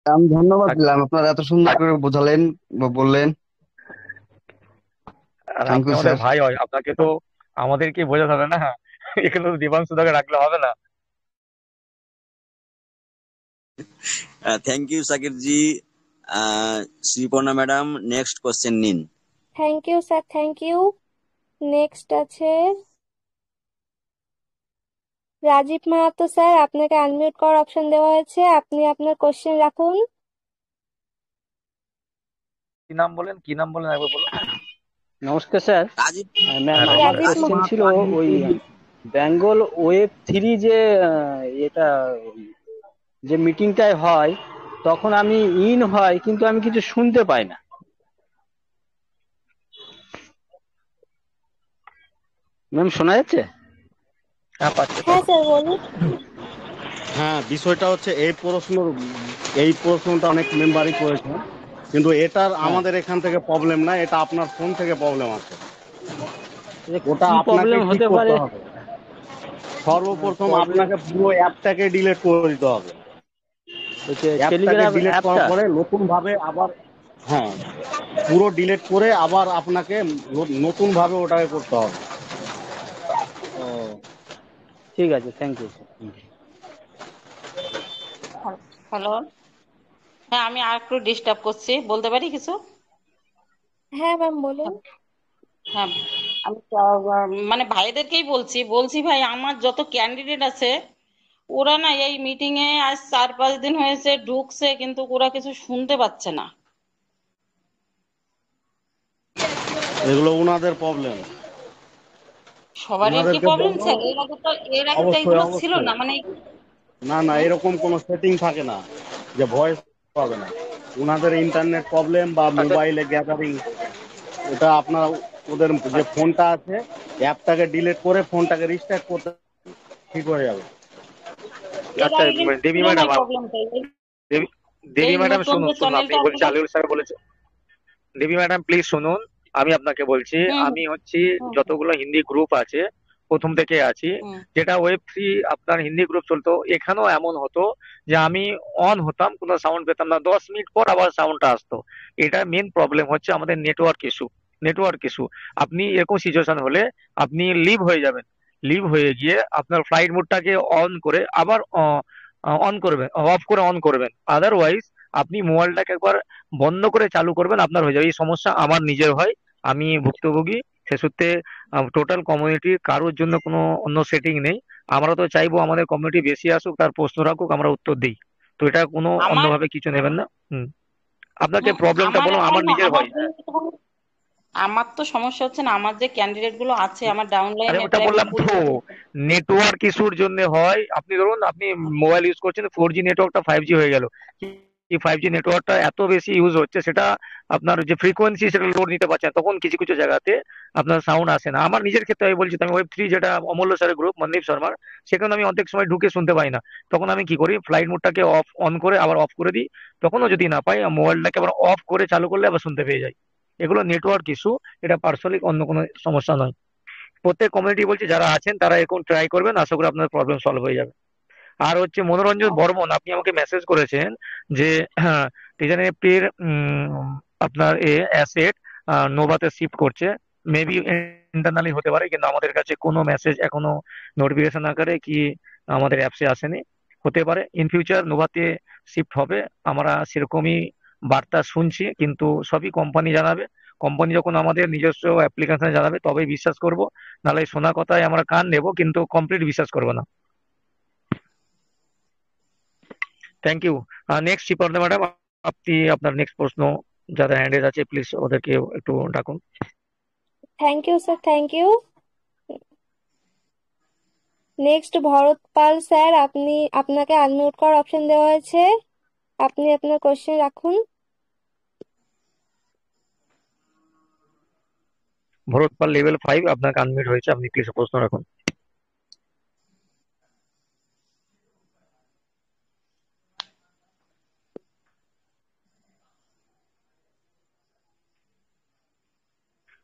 আমি ধন্যবাদ দিলাম, আপনারা এত সুন্দর করে বোঝালেন বা বললেন। আর থ্যাংক আপনি ইউ আমাদের স্যার। ভাই হয়, আপনাকে তো আমাদেরকে বোঝাতে হবে না, এখানে তো দেবাংশুদাকে রাখলে হবে না। Thank you Sakir ji. Sriparna madam, next question নিন। Thank you sir, thank you. Next আছে রাজীব মাহাতো স্যার, আপনাকে আনমিউট করার অপশন দেওয়া হয়েছে, আপনি আপনার কোশ্চেন রাখুন। কি নাম বলেন, কি নাম বলেন একবার বলুন। নমস্কার স্যার। রাজীব। ম্যাম, হ্যাঁ, আমার রাজীব কোশ্চেন মাহাতো। ছিল ওই বেঙ্গল ওয়েব 3 যে এটা যে মিটিংটায় হয় তখন আমি ইন হয় কিন্তু আমি কিছু শুনতে পাই না। ম্যাম শোনা যাচ্ছে? হ্যাঁ, পাচ্ছি। হ্যাঁ স্যার বলুন। হ্যাঁ, বিষয়টা হচ্ছে এই প্রশ্নটা অনেক মেম্বারই করেছে, কিন্তু এটার আমাদের এখান থেকে প্রবলেম না, এটা আপনার ফোন থেকে প্রবলেম আছে। ওটা কি আপনাকে প্রবলেম ঠিক হতে করতে পারে? হবে। সর্বপ্রথম প্রবলেম আপনাকে পুরো অ্যাপটাকে ডিলিট করে দিতে হবে। ওই যে অ্যাপটাকে টেলিগ্রাম ডিলিট করার অ্যাপটা? পরে নতুন ভাবে আবার, হ্যাঁ, পুরো ডিলিট করে আবার আপনাকে নতুন ভাবে ওটাকে করতে হবে। ও ঠিক আছে, থ্যাংক ইউ স্যার। হ্যালো, হ্যাঁ আমি আর একটু ডিস্টার্ব করছি, বলতে পারি কিছু? হ্যাঁ ম্যাম বলুন। হ্যাঁ, আমি মানে ভাইদেরকেই বলছি ভাই আমার যত ক্যান্ডিডেট আছে ওরা না এই মিটিং এ আজ 4-5 দিন হয়েছে ঢুকছে, কিন্তু ওরা কিছু শুনতে পাচ্ছে না। এগুলো ওনাদের প্রবলেম, সবারই কি ওনাদেরকে প্রবলেম বলবো। স্যার? এর আগে তো অবশ্যই এগুলো ছিল অবশ্যই, না, মানে না না, এরকম কোনো সেটিং থাকে না যে ভয়েস পাবে না। ওনাদের ইন্টারনেট প্রবলেম বা মোবাইলে গ্যাদারিং, এটা আপনার ওদের যে ফোনটা আছে অ্যাপটাকে ডিলিট করে ফোনটাকে রিস্টার্ট করতে ঠিক হয়ে যাবে। এর আচ্ছা আগে কিন্তু দেবী ছিল না ম্যাডাম, এই প্রবলেমটা। দেবী দেবী এই ম্যাডাম নতুন শুনুন যে শুনুন, আপনি চ্যানেলটা বলছি আপনারা, আলিউল স্যার বলেছে। দেবী ম্যাডাম প্লিজ শুনুন, আমি আপনাকে বলছি, হুম আমি হচ্ছি হুম যতগুলো হিন্দি গ্রুপ আছে প্রথম থেকে আছি, হুম যেটা ওয়েব 3 আপনার হিন্দি গ্রুপ চলতো, এখানেও এমন হতো যে আমি অন হতাম কোনো সাউন্ড পেতাম না, 10 মিনিট পর আবার সাউন্ডটা আসতো। এটা মেন প্রবলেম হচ্ছে আমাদের নেটওয়ার্ক ইস্যু। আপনি এরকম সিচুয়েশন হলে আপনি লিভ হয়ে যাবেন, লিভ হয়ে গিয়ে আপনার ফ্লাইট মোডটাকে অন করে আবার অন করবেন, অফ করে অন করবেন, আদারওয়াইজ আপনি মোবাইলটাকে একবার বন্ধ করে চালু করবেন, আপনার হয়ে যাবে। এই সমস্যা আমার নিজের হয়, আমি ভুক্তভোগী। সে সূত্রে টোটাল কমিউনিটির কারোর জন্য কোনো অন্য সেটিং নেই। আমরা তো চাইবো আমাদের কমিউনিটি বেশি আসুক, তার প্রশ্ন রাখুক, আমরা উত্তর দিই। তো এটা কোনো আমার অন্যভাবে কিছু নেবেন না। আপনাকে প্রবলেমটা আমার বলো, এখন আমার নিজের আমার হয়। আমার তো সমস্যা হচ্ছে না, আমার যে ক্যান্ডিডেট গুলো আছে আমার ডাউনলাইন আরে ওটা একটা বললাম তো, পরিচিত। নেটওয়ার্ক ইস্যুর জন্য হয়। আপনি ধরুন আপনি মোবাইল ইউজ করছেন, 4G নেটওয়ার্কটা 5G হয়ে গেল, কি 5G নেটওয়ার্কটা এত বেশি ইউজ হচ্ছে, সেটা আপনার যে ফ্রিকোয়েন্সি সেটা লোড নিতে পারছে না, তখন কিছু কিছু জায়গাতে আপনার সাউন্ড আসে না। আমার নিজের ক্ষেত্রে আমি বলছি, তো আমি ওয়েব 3 যেটা অমূল্য স্যারের গ্রুপ মনদীপ শর্মার, সেখানে আমি অনেক সময় ঢুকে শুনতে পাই না। তখন আমি কি করি, ফ্লাইট মোডটাকে অন করে আবার অফ করে দিই। তখনও যদি না পাই, মোবাইলটাকে আবার অফ করে চালু করলে আবার শুনতে পেয়ে যাই। এগুলো নেটওয়ার্ক ইস্যু, এটা পার্সোনালি অন্য কোনো সমস্যা নয়। প্রত্যেক কমিউনিটি বলছি যারা আছেন তারা এখন ট্রাই করবেন, আশা করি আপনার প্রবলেম সলভ হয়ে যাবে। আর হচ্ছে মনোরঞ্জন বর্মন, আপনি আমাকে মেসেজ করেছেন যে টিজান এফটির আপনার অ্যাসেট নোভাতে শিফট করছে। মেবি ইন্টারনালি হতে পারে, কিন্তু আমাদের কাছে কোনো মেসেজ এখনো নোটিফিকেশন আকারে কি আমাদের অ্যাপসে আসেনি। হতে পারে ইন ফিউচার নোভাতে শিফট হবে, আমরা সেরকমই বার্তা শুনছি, কিন্তু সবই কোম্পানি জানাবে। কোম্পানি যখন আমাদের নিজস্ব অ্যাপ্লিকেশনে জানাবে তবেই বিশ্বাস করব, নাহলে এই শোনা কথায় আমরা কান নেব কিন্তু কমপ্লিট বিশ্বাস করবো না। Thank you. নেক্সট শিপার্দা ম্যাডাম, আপনি আপনার নেক্সট প্রশ্ন যারা হ্যান্ডেজ আছে প্লিজ ওদেরকে একটু ডাকুন। Thank you sir, thank you. Next Bharat Pal sir, আপনাকে আনমিউট করার অপশন দেওয়া হয়েছে, আপনি আপনার কোশ্চেন রাখুন। ভরত পাল লেভেল 5, আপনাকে আনমিউট হয়েছে, আপনি প্লিজ প্রশ্ন রাখুন।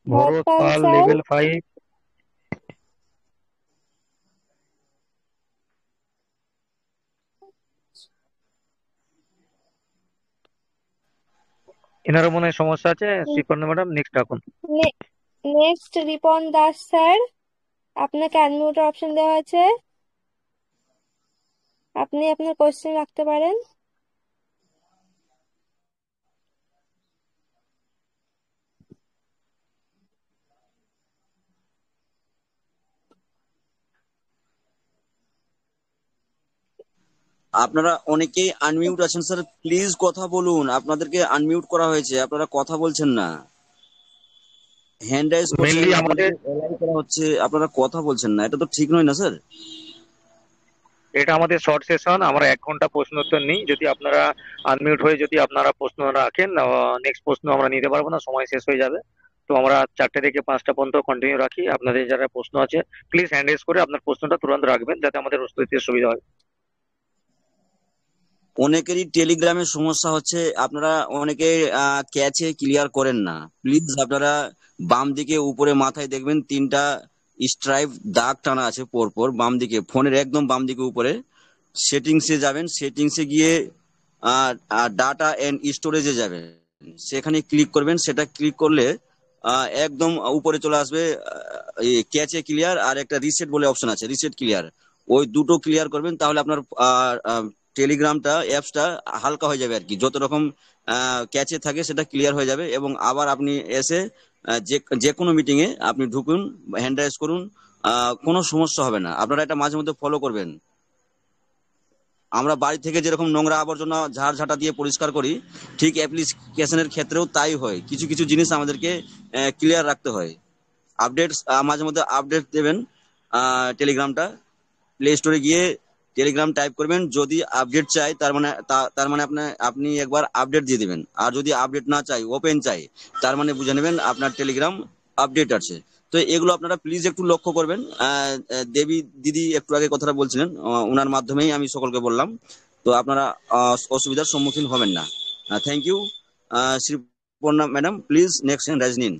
ভরত ভরত পাল পাল স্যার, লেভেল 5। এনারও মনে হয় সমস্যা আছে, শিপার্দা ম্যাডাম নেক্সট ডাকুন। নেক্সট রিপন দাস স্যার, আপনাকে আনমিউটের অপশন দেওয়া হয়েছে, আপনি আপনার কোশ্চেন রাখতে পারেন। আপনারা অনেকেই আনমিউট আছেন স্যার, প্লিজ কথা বলুন। আপনাদেরকে আনমিউট করা হয়েছে, আপনারা কথা বলছেন না, হ্যান্ড রাইজ করছেন, মেনলি আমাদের আপনাদেরকে অ্যালাউ করা হচ্ছে, আপনারা কথা বলছেন না, এটা তো ঠিক নয় না স্যার। এটা আমাদের শর্ট সেশন, আমরা 1 ঘন্টা প্রশ্ন উত্তর নিই। যদি আপনারা আনমিউট হয়ে যদি আপনারা প্রশ্ন রাখেন, নেক্সট প্রশ্ন আমরা নিতে পারবো না, সময় শেষ হয়ে যাবে। তো আমরা 4টে থেকে 5টা পর্যন্ত কন্টিনিউ রাখি। আপনাদের যারা প্রশ্ন আছে প্লিজ হ্যান্ড রেজ করে আপনার প্রশ্নটা তুরন্ত রাখবেন, যাতে আমাদের উত্তর দিতে সুবিধা হয়। অনেকেরই টেলিগ্রামের সমস্যা হচ্ছে, আপনারা অনেকে ক্যাচে ক্লিয়ার করেন না। প্লিজ আপনারা বাম দিকে উপরে মাথায় দেখবেন 3টা স্ট্রাইপ দাগ টানা আছে পরপর, বাম দিকে ফোনের একদম বাম দিকে উপরে সেটিংসে যাবেন, সেটিংসে গিয়ে ডাটা এন্ড স্টোরেজে যাবেন, সেখানে ক্লিক করবেন। সেটা ক্লিক করলে একদম উপরে চলে আসবে ক্যাচে ক্লিয়ার আর একটা রিসেট বলে অপশন আছে, রিসেট ক্লিয়ার। ওই দুটো ক্লিয়ার করবেন, তাহলে আপনার টেলিগ্রামটা অ্যাপসটা হালকা হয়ে যাবে আর কি। যত রকম ক্যাচে থাকে সেটা ক্লিয়ার হয়ে যাবে, এবং আবার আপনি এসে যে কোনো মিটিং এ আপনি ঢুকুন, হ্যান্ড রাইজ করুন, কোনো সমস্যা হবে না। আপনারা এটা মাঝে মধ্যে ফলো করবেন। আমরা বাড়ি থেকে যেরকম নোংরা আবর্জনা ঝাড় ঝাঁটা দিয়ে পরিষ্কার করি, ঠিক অ্যাপ্লিকেশনের ক্ষেত্রেও তাই হয়। কিছু কিছু জিনিস আমাদেরকে ক্লিয়ার রাখতে হয়। আপডেটস মাঝে মধ্যে আপডেট দেবেন। টেলিগ্রামটা প্লে স্টোরে গিয়ে টেলিগ্রাম টাইপ করবেন, যদি আপডেট চাই তার মানে আপনি একবার আপডেট দিয়ে দিবেন। আর যদি আপডেট না চাই, ওপেন চাই, তার মানে বুঝে নেবেন আপনার টেলিগ্রাম আপডেট আছে। তো এগুলো আপনারা প্লিজ একটু লক্ষ্য করবেন। দেবী দিদি একটু আগে কথাটা বলছিলেন, ওনার মাধ্যমেই আমি সকলকে বললাম। তো আপনারা অসুবিধার সম্মুখীন হবেন না। Thank you. Sriparna madam, please next hand raise নিন।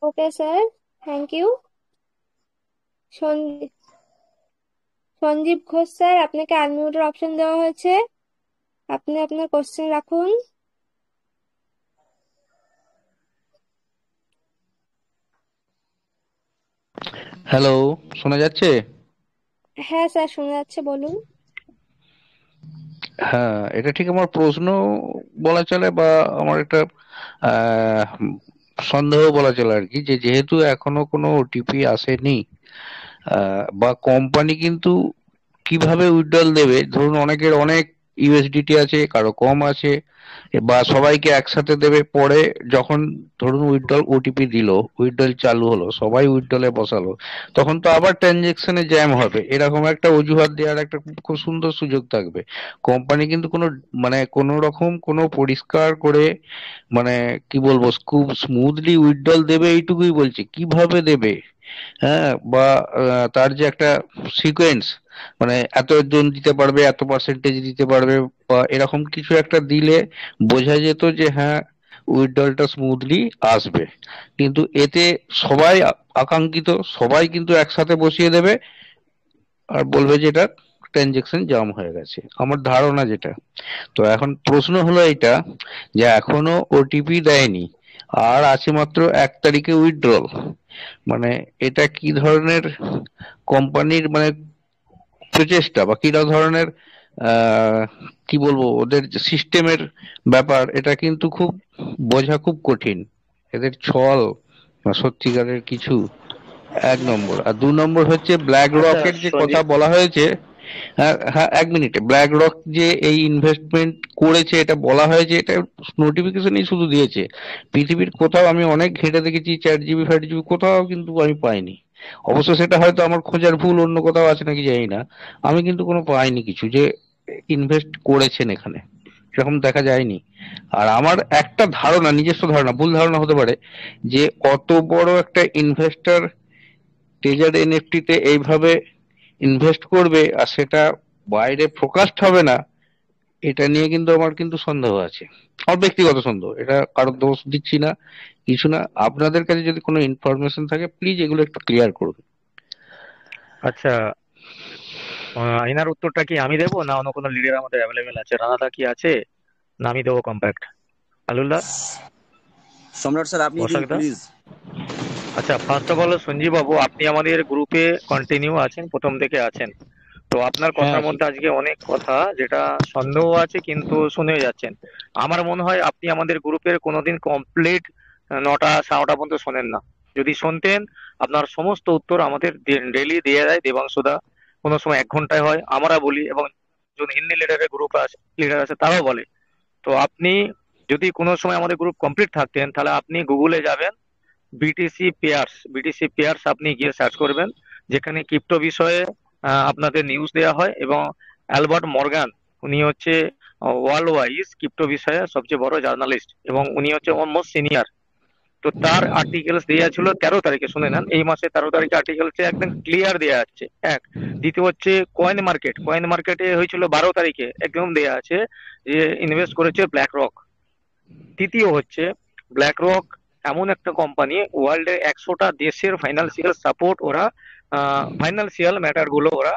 Okay sir, thank you. Sanjib Ghosh sir, আপনাকে আনমিউটের অপশন দেওয়া হয়েছে, আপনি আপনার কোশ্চেন রাখুন। হ্যালো, শোনা যাচ্ছে? হ্যাঁ স্যার, শোনা যাচ্ছে, বলুন। হ্যাঁ, এটা ঠিক আমার প্রশ্ন বলা চলে, বা আমার একটা সন্দেহ বলা চলে আর কি, যে যেহেতু এখনো কোনো ওটিপি আসেনি, বা কোম্পানি কিন্তু কিভাবে উইথড্রল দেবে? ধরুন অনেকের অনেক ইউএসডিটি আছে, কারো কম আছে, বা সবাইকে একসাথে দেবে। পরে যখন ধরুন উইথড্রল ওটিপি দিল, উইথড্রল চালু হলো, সবাই উইথড্রলে বসালো, তখন তো আবার ট্রানজেকশনে জ্যাম হবে। এরকম একটা অজুহাত দেওয়ার একটা খুব সুন্দর সুযোগ থাকবে। কোম্পানি কিন্তু কোনো রকম কোনো পরিষ্কার করে, মানে কি বলবো, খুব স্মুথলি উইথড্রল দেবে এইটুকুই বলছি। কিভাবে দেবে, হ্যাঁ, বা তার যে একটা সিকোয়েন্স, মানে এতজন দিতে পারবে, এত পার্সেন্টেজ দিতে পারবে, বা এরকম কিছু একটা দিলে বোঝা যেত যে হ্যাঁ, উইথড্রলটা স্মুথলি আসবে। কিন্তু এতে সবাই আকাঙ্ক্ষিত, সবাই কিন্তু একসাথে বসিয়ে দেবে আর বলবে যে এটা ট্রানজেকশন জাম হয়ে গেছে, আমার ধারণা যেটা। তো এখন প্রশ্ন হলো এটা, যে এখনো ওটিপি দেয়নি, আর আছে মাত্র 1 তারিখে উইথড্রল। মানে এটা কি ধরনের কোম্পানির প্রচেষ্টা, বা কি ধরনের কি বলবো ওদের সিস্টেমের ব্যাপার, এটা কিন্তু খুব বোঝা খুব কঠিন। এদের ছল না সত্যিকারের কিছু, 1 নম্বর। আর 2 নম্বর হচ্ছে ব্ল্যাক আচ্ছা রকের যে কথা সঞ্জীব, বলা হয়েছে। হ্যাঁ হ্যাঁ, 1 মিনিটে, ব্ল্যাক রক যে এই ইনভেস্টমেন্ট করেছে এটা বলা হয়েছে, এটা নোটিফিকেশনই শুধু দিয়েছে। পৃথিবীর কোথাও আমি অনেক ঘেঁটে দেখেছি, চ্যাট জিবি ফ্যাট জিবি কোথাও কিন্তু আমি পাইনি। অবশ্য সেটা হয়তো আমার খোঁজার ভুল, অন্য কোথাও আছে নাকি জানি না, আমি কিন্তু কোনো পাইনি কিছু যে ইনভেস্ট করেছেন এখানে, সেরকম দেখা যায়নি। আর আমার একটা ধারণা, নিজস্ব ধারণা, ভুল ধারণা হতে পারে, যে অত বড় একটা ইনভেস্টর ট্রেজার এনএফটি তে এইভাবে ইনভেস্ট করবে আর সেটা বাইরে ফোকাসড হবে না, এটা নিয়ে কিন্তু আমার কিন্তু সন্দেহ আছে, আমার ব্যক্তিগত সন্দেহ। এটা কারোর দোষ দিচ্ছি না, কিছু না। আপনাদের কাছে যদি কোনো ইনফরমেশন থাকে প্লিজ এগুলো একটু ক্লিয়ার করুন। আচ্ছা, এনার উত্তরটা কি আমি দেবো, না অন্য কোনো লিডার আমাদের অ্যাভেলেবেল আছে? রানাদা কি আছে, না আমি দেবো কম্প্যাক্ট? আলুল্লাহ, সম্রাট স্যার, আপনি দিন বসাকদা। প্লিজ। আচ্ছা, ফার্স্ট অফ অল সঞ্জীব বাবু, আপনি আমাদের গ্রুপে কন্টিনিউ আছেন, প্রথম থেকে আছেন। তো আপনার হ্যাঁ কথার আছি। মধ্যে আজকে অনেক কথা যেটা সন্দেহ আছে কিন্তু শুনে যাচ্ছেন। আমার মনে হয় আপনি আমাদের গ্রুপের কোনোদিন কমপ্লিট 9টা 9:30 পর্যন্ত শোনেন না। যদি শুনতেন, আপনার সমস্ত উত্তর আমাদের ডেইলি দিয়ে দেয় দেবাংশুদা। কোনো সময় 1 ঘন্টায় হয়, আমরা বলি, এবং যদি হিন্দি লিডারের গ্রুপ আছে, লিডার আছে, তারাও বলে। তো আপনি যদি কোনো সময় আমাদের গ্রুপ কমপ্লিট থাকতেন, তাহলে আপনি গুগলে যাবেন, বিটিসি পেয়ার্স আপনি গিয়ে সার্চ করবেন, যেখানে ক্রিপ্টো বিষয়ে আপনাদের নিউজ দেওয়া হয়। এবং অ্যালবার্ট মর্গান, উনি হচ্ছে ওয়ার্ল্ড ওয়াইজ ক্রিপ্টো বিষয়ে সবচেয়ে বড় জার্নালিস্ট, এবং উনি হচ্ছে অলমোস্ট সিনিয়র। তো তার আর্টিকেলস দেওয়া ছিল 13 তারিখে, শুনে নেন, এই মাসে 13 তারিখে আর্টিকেলসে একদম ক্লিয়ার দেওয়া আছে। এক, দ্বিতীয় হচ্ছে কয়েন মার্কেটে হয়েছিল 12 তারিখে, একদম দেওয়া আছে যে ইনভেস্ট করেছে ব্ল্যাক রক। তৃতীয় হচ্ছে ব্ল্যাক রক এমন একটা কোম্পানি, ওয়ার্ল্ডের 100টা দেশের ফাইন্যান্সিয়াল সাপোর্ট ওরা, ফাইন্যান্সিয়াল ম্যাটার গুলো ওরা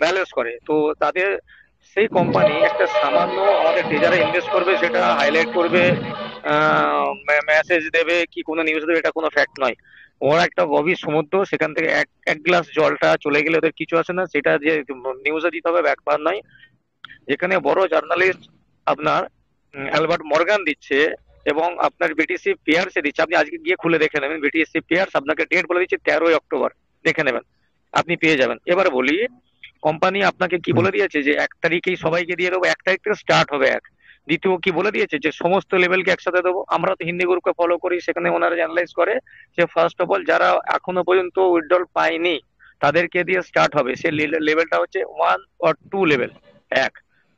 ব্যালেন্স করে। তো তাদের সেই কোম্পানি একটা সামান্য আমাদের ট্রেজারে ইনভেস্ট করবে, সেটা হাইলাইট করবে, মেসেজ দেবে কি কোনো নিউজ দেবে, এটা কোনো ফ্যাক্ট নয়। ওরা একটা গভীর সমুদ্র, সেখান থেকে এক এক গ্লাস জলটা চলে গেলে ওদের কিছু আসে না, সেটা যে নিউজে দিতে হবে ব্যাপার নয়। যেখানে বড় জার্নালিস্ট আপনার অ্যালবার্ট মর্গান দিচ্ছে এবং আপনার বিটিসি পিয়ার্সে দিচ্ছে, আপনি আজকে গিয়ে খুলে দেখে নেবেন। বিটিসি পিয়ার্স আপনাকে ডেট বলে দিচ্ছে 13ই অক্টোবর, দেখে নেবেন, আপনি পেয়ে যাবেন। এবার বলি, কোম্পানি আপনাকে কি বলে দিয়েছে যে 1 তারিখেই সবাইকে দিয়ে দেবো, 1 তারিখ থেকে স্টার্ট হবে এক। দ্বিতীয় কি বলে দিয়েছে যে সমস্ত লেভেলকে একসাথে দেবো। আমরা তো হিন্দি গ্রুপকে ফলো করি, সেখানে ওনারা অ্যানালাইজ করে যে ফার্স্ট অফ অল যারা এখনো পর্যন্ত উইথড্রল পায়নি তাদেরকে দিয়ে স্টার্ট হবে। সে লেভেলটা হচ্ছে 1 or 2 লেভেল, 1।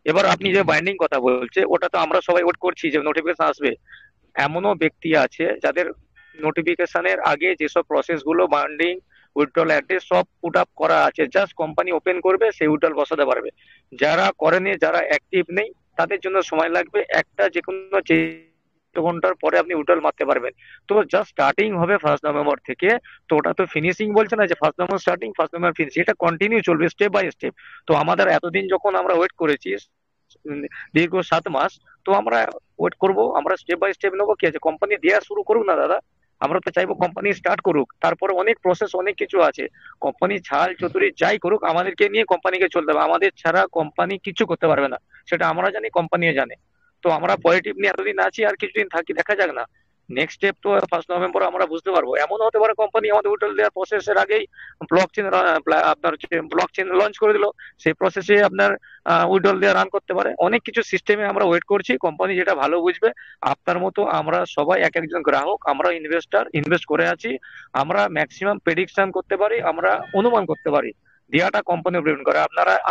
এবার আপনি যে বাইন্ডিং কথা বলছে, ওটা তো আমরা সবাই ওয়েট করছি যে নোটিফিকেশন আসবে। এমনও ব্যক্তি আছে যাদের নোটিফিকেশনের আগে যেসব প্রসেস গুলো বাইন্ডিং উইথড্রল অ্যাড্রেস সব পুট আপ করা আছে, জাস্ট কোম্পানি ওপেন করবে, সেই উইথড্রল বসাতে পারবে। যারা করেনি, যারা অ্যাক্টিভ নেই, তাদের জন্য সময় লাগবে। একটা যে কোনো 4 ঘন্টার পরে আপনি উইথড্রল মারতে পারবেন। তো জাস্ট স্টার্টিং হবে 1 নভেম্বর থেকে। তো ওটা তো ফিনিশিং বলছে না যে 1 নভেম্বর স্টার্টিং 1 নভেম্বর ফিনিশিং, এটা কন্টিনিউ চলবে স্টেপ বাই স্টেপ। তো আমাদের এতদিন যখন আমরা ওয়েট করেছি দীর্ঘ 7 মাস, তো আমরা ওয়েট করব, আমরা স্টেপ বাই স্টেপ নেবো। কি আছে, কোম্পানি দেওয়া শুরু করুক না দাদা, আমরা তো চাইবো কোম্পানি স্টার্ট করুক। তারপরে অনেক প্রসেস, অনেক কিছু আছে। কোম্পানি ছাল চতুরি যাই করুক, আমাদেরকে নিয়ে কোম্পানিকে চলতে হবে। আমাদের ছাড়া কোম্পানি কিছু করতে পারবে না, সেটা আমরা জানি, কোম্পানিও জানে। তো আমরা পজিটিভ নিয়ে এতদিন আছি, আর কিছুদিন থাকি, দেখা যাক না। নেক্সট স্টেপ তো 1 নভেম্বর আমরা বুঝতে পারবো। এমন হতে পারে কোম্পানি আমাদের উইথড্রল দেওয়ার প্রসেসের আগেই ব্লকচেন লঞ্চ করে দিল, সেই প্রসেসে আপনার উইথড্রল দেওয়া রান করতে পারে। অনেক কিছু সিস্টেমে আমরা ওয়েট করছি, কোম্পানি যেটা ভালো বুঝবে। আপনার মতো আমরা সবাই এক একজন গ্রাহক, আমরা ইনভেস্টার, ইনভেস্ট করে আছি। আমরা ম্যাক্সিমাম প্রেডিকশন করতে পারি, আমরা অনুমান করতে পারি। দেওয়াটা কোম্পানি প্রেডিক্ট করে।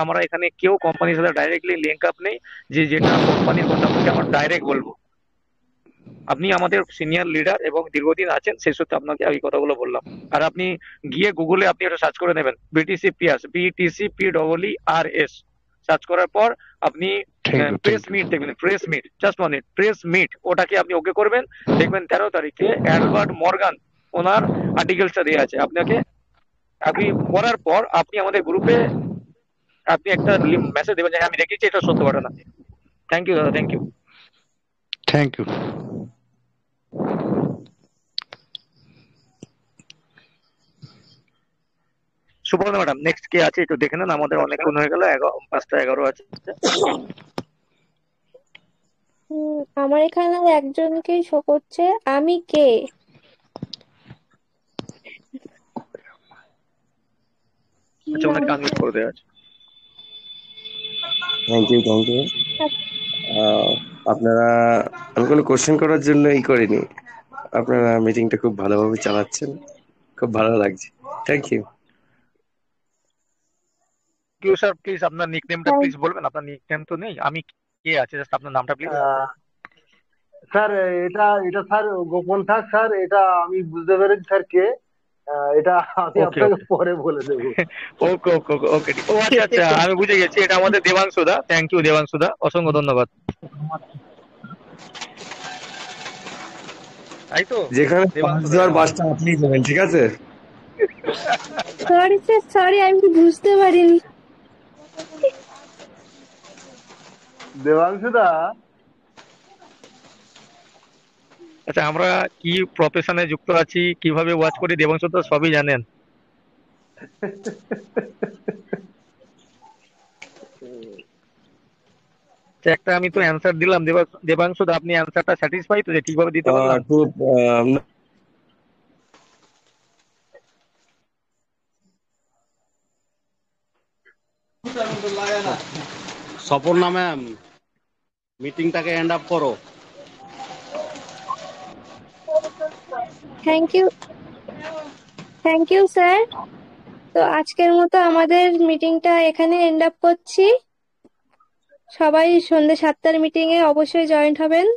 আমরা এখানে কেউ কোম্পানির সাথে ডাইরেক্টলি লিঙ্ক আপ নেই যে যেটা কোম্পানির কন্ট্যাক্ট আমরা ডাইরেক্ট বলবো। আপনি আমাদের সিনিয়র লিডার এবং দীর্ঘদিন আছেন, সেই সূত্রে আপনাকে এই কথাগুলো বললাম। আর আপনি গিয়ে গুগলে আপনি এটা সার্চ করে নেবেন, বিটিসি পিয়ার্স, BTCPEERS সার্চ করার পর আপনি প্রেস মিট দেখবেন, press meet, just one minute, press meet, ওটাকে আপনি ওকে করবেন। দেখবেন 13 তারিখে অ্যালবার্ট মর্গান ওনার আর্টিকেলসটা দেওয়া আছে। আপনি করার পর আপনি আমাদের গ্রুপে আপনি একটা মেসেজ দেবেন যে আমি দেখেছি, এটা সত্য ঘটনা। থ্যাংক ইউ দাদা, thank you. Thank you. Suparna madam, next কে আছে একটু দেখে নেন, আমাদের অনেকক্ষণ হয়ে গেল, 5টা 11 আছে। আমার এখানে একজনকেই শো করছে। আমি কে? আচ্ছা, ওনাকে আনমিউট করে দেওয়া আছে। Thank you. আপনারা, আমি কোনো কোশ্চেন করার জন্য করিনি, আপনারা মিটিংটা খুব ভালোভাবে চালাচ্ছেন, খুব ভালো লাগছে। Thank you. স্যার প্লিজ আপনার নিকনেমটা প্লিজ বলবেন। আপনার নিকনেম তো নেই, আমি কে আছে, জাস্ট আপনার নামটা প্লিজ। স্যার এটা স্যার গোপন থাক স্যার, এটা আমি বুঝতে পেরেছি স্যার কে, এটা আমি আপনাকে পরে বলে দেবো। ওকে ওকে ওকে ওকে, ও আচ্ছা আচ্ছা, আমি বুঝে গেছি, এটা আমাদের দেবাংশু দা। থ্যাংক ইউ দেবাংশু দা, অসংখ্য ধন্যবাদ। তাই তো, যেখানে 5,000 আপনি দেবেন, ঠিক আছে? সরি স্যার, সরি, আমি বুঝতে পারিনি। দেবাংশু দা, আচ্ছা, আমরা কি প্রফেশনে যুক্ত আছি, কিভাবে ওয়াচ করি, দেবাংশু তো সবই জানেন। একটা আমি তো অ্যানসার দিলাম দেবাংশু দা, আপনি অ্যানসারটা স্যাটিসফাই তো যে ঠিকভাবে দিতে পারলাম? সপর্ণা ম্যাম, মিটিংটাকে এন্ড আপ করো। Thank you sir. তো আজকের মতো আমাদের মিটিংটা এখানে এন্ড আপ করছি। সবাই সন্ধ্যে 7টার মিটিং এ অবশ্যই জয়েন্ট হবেন।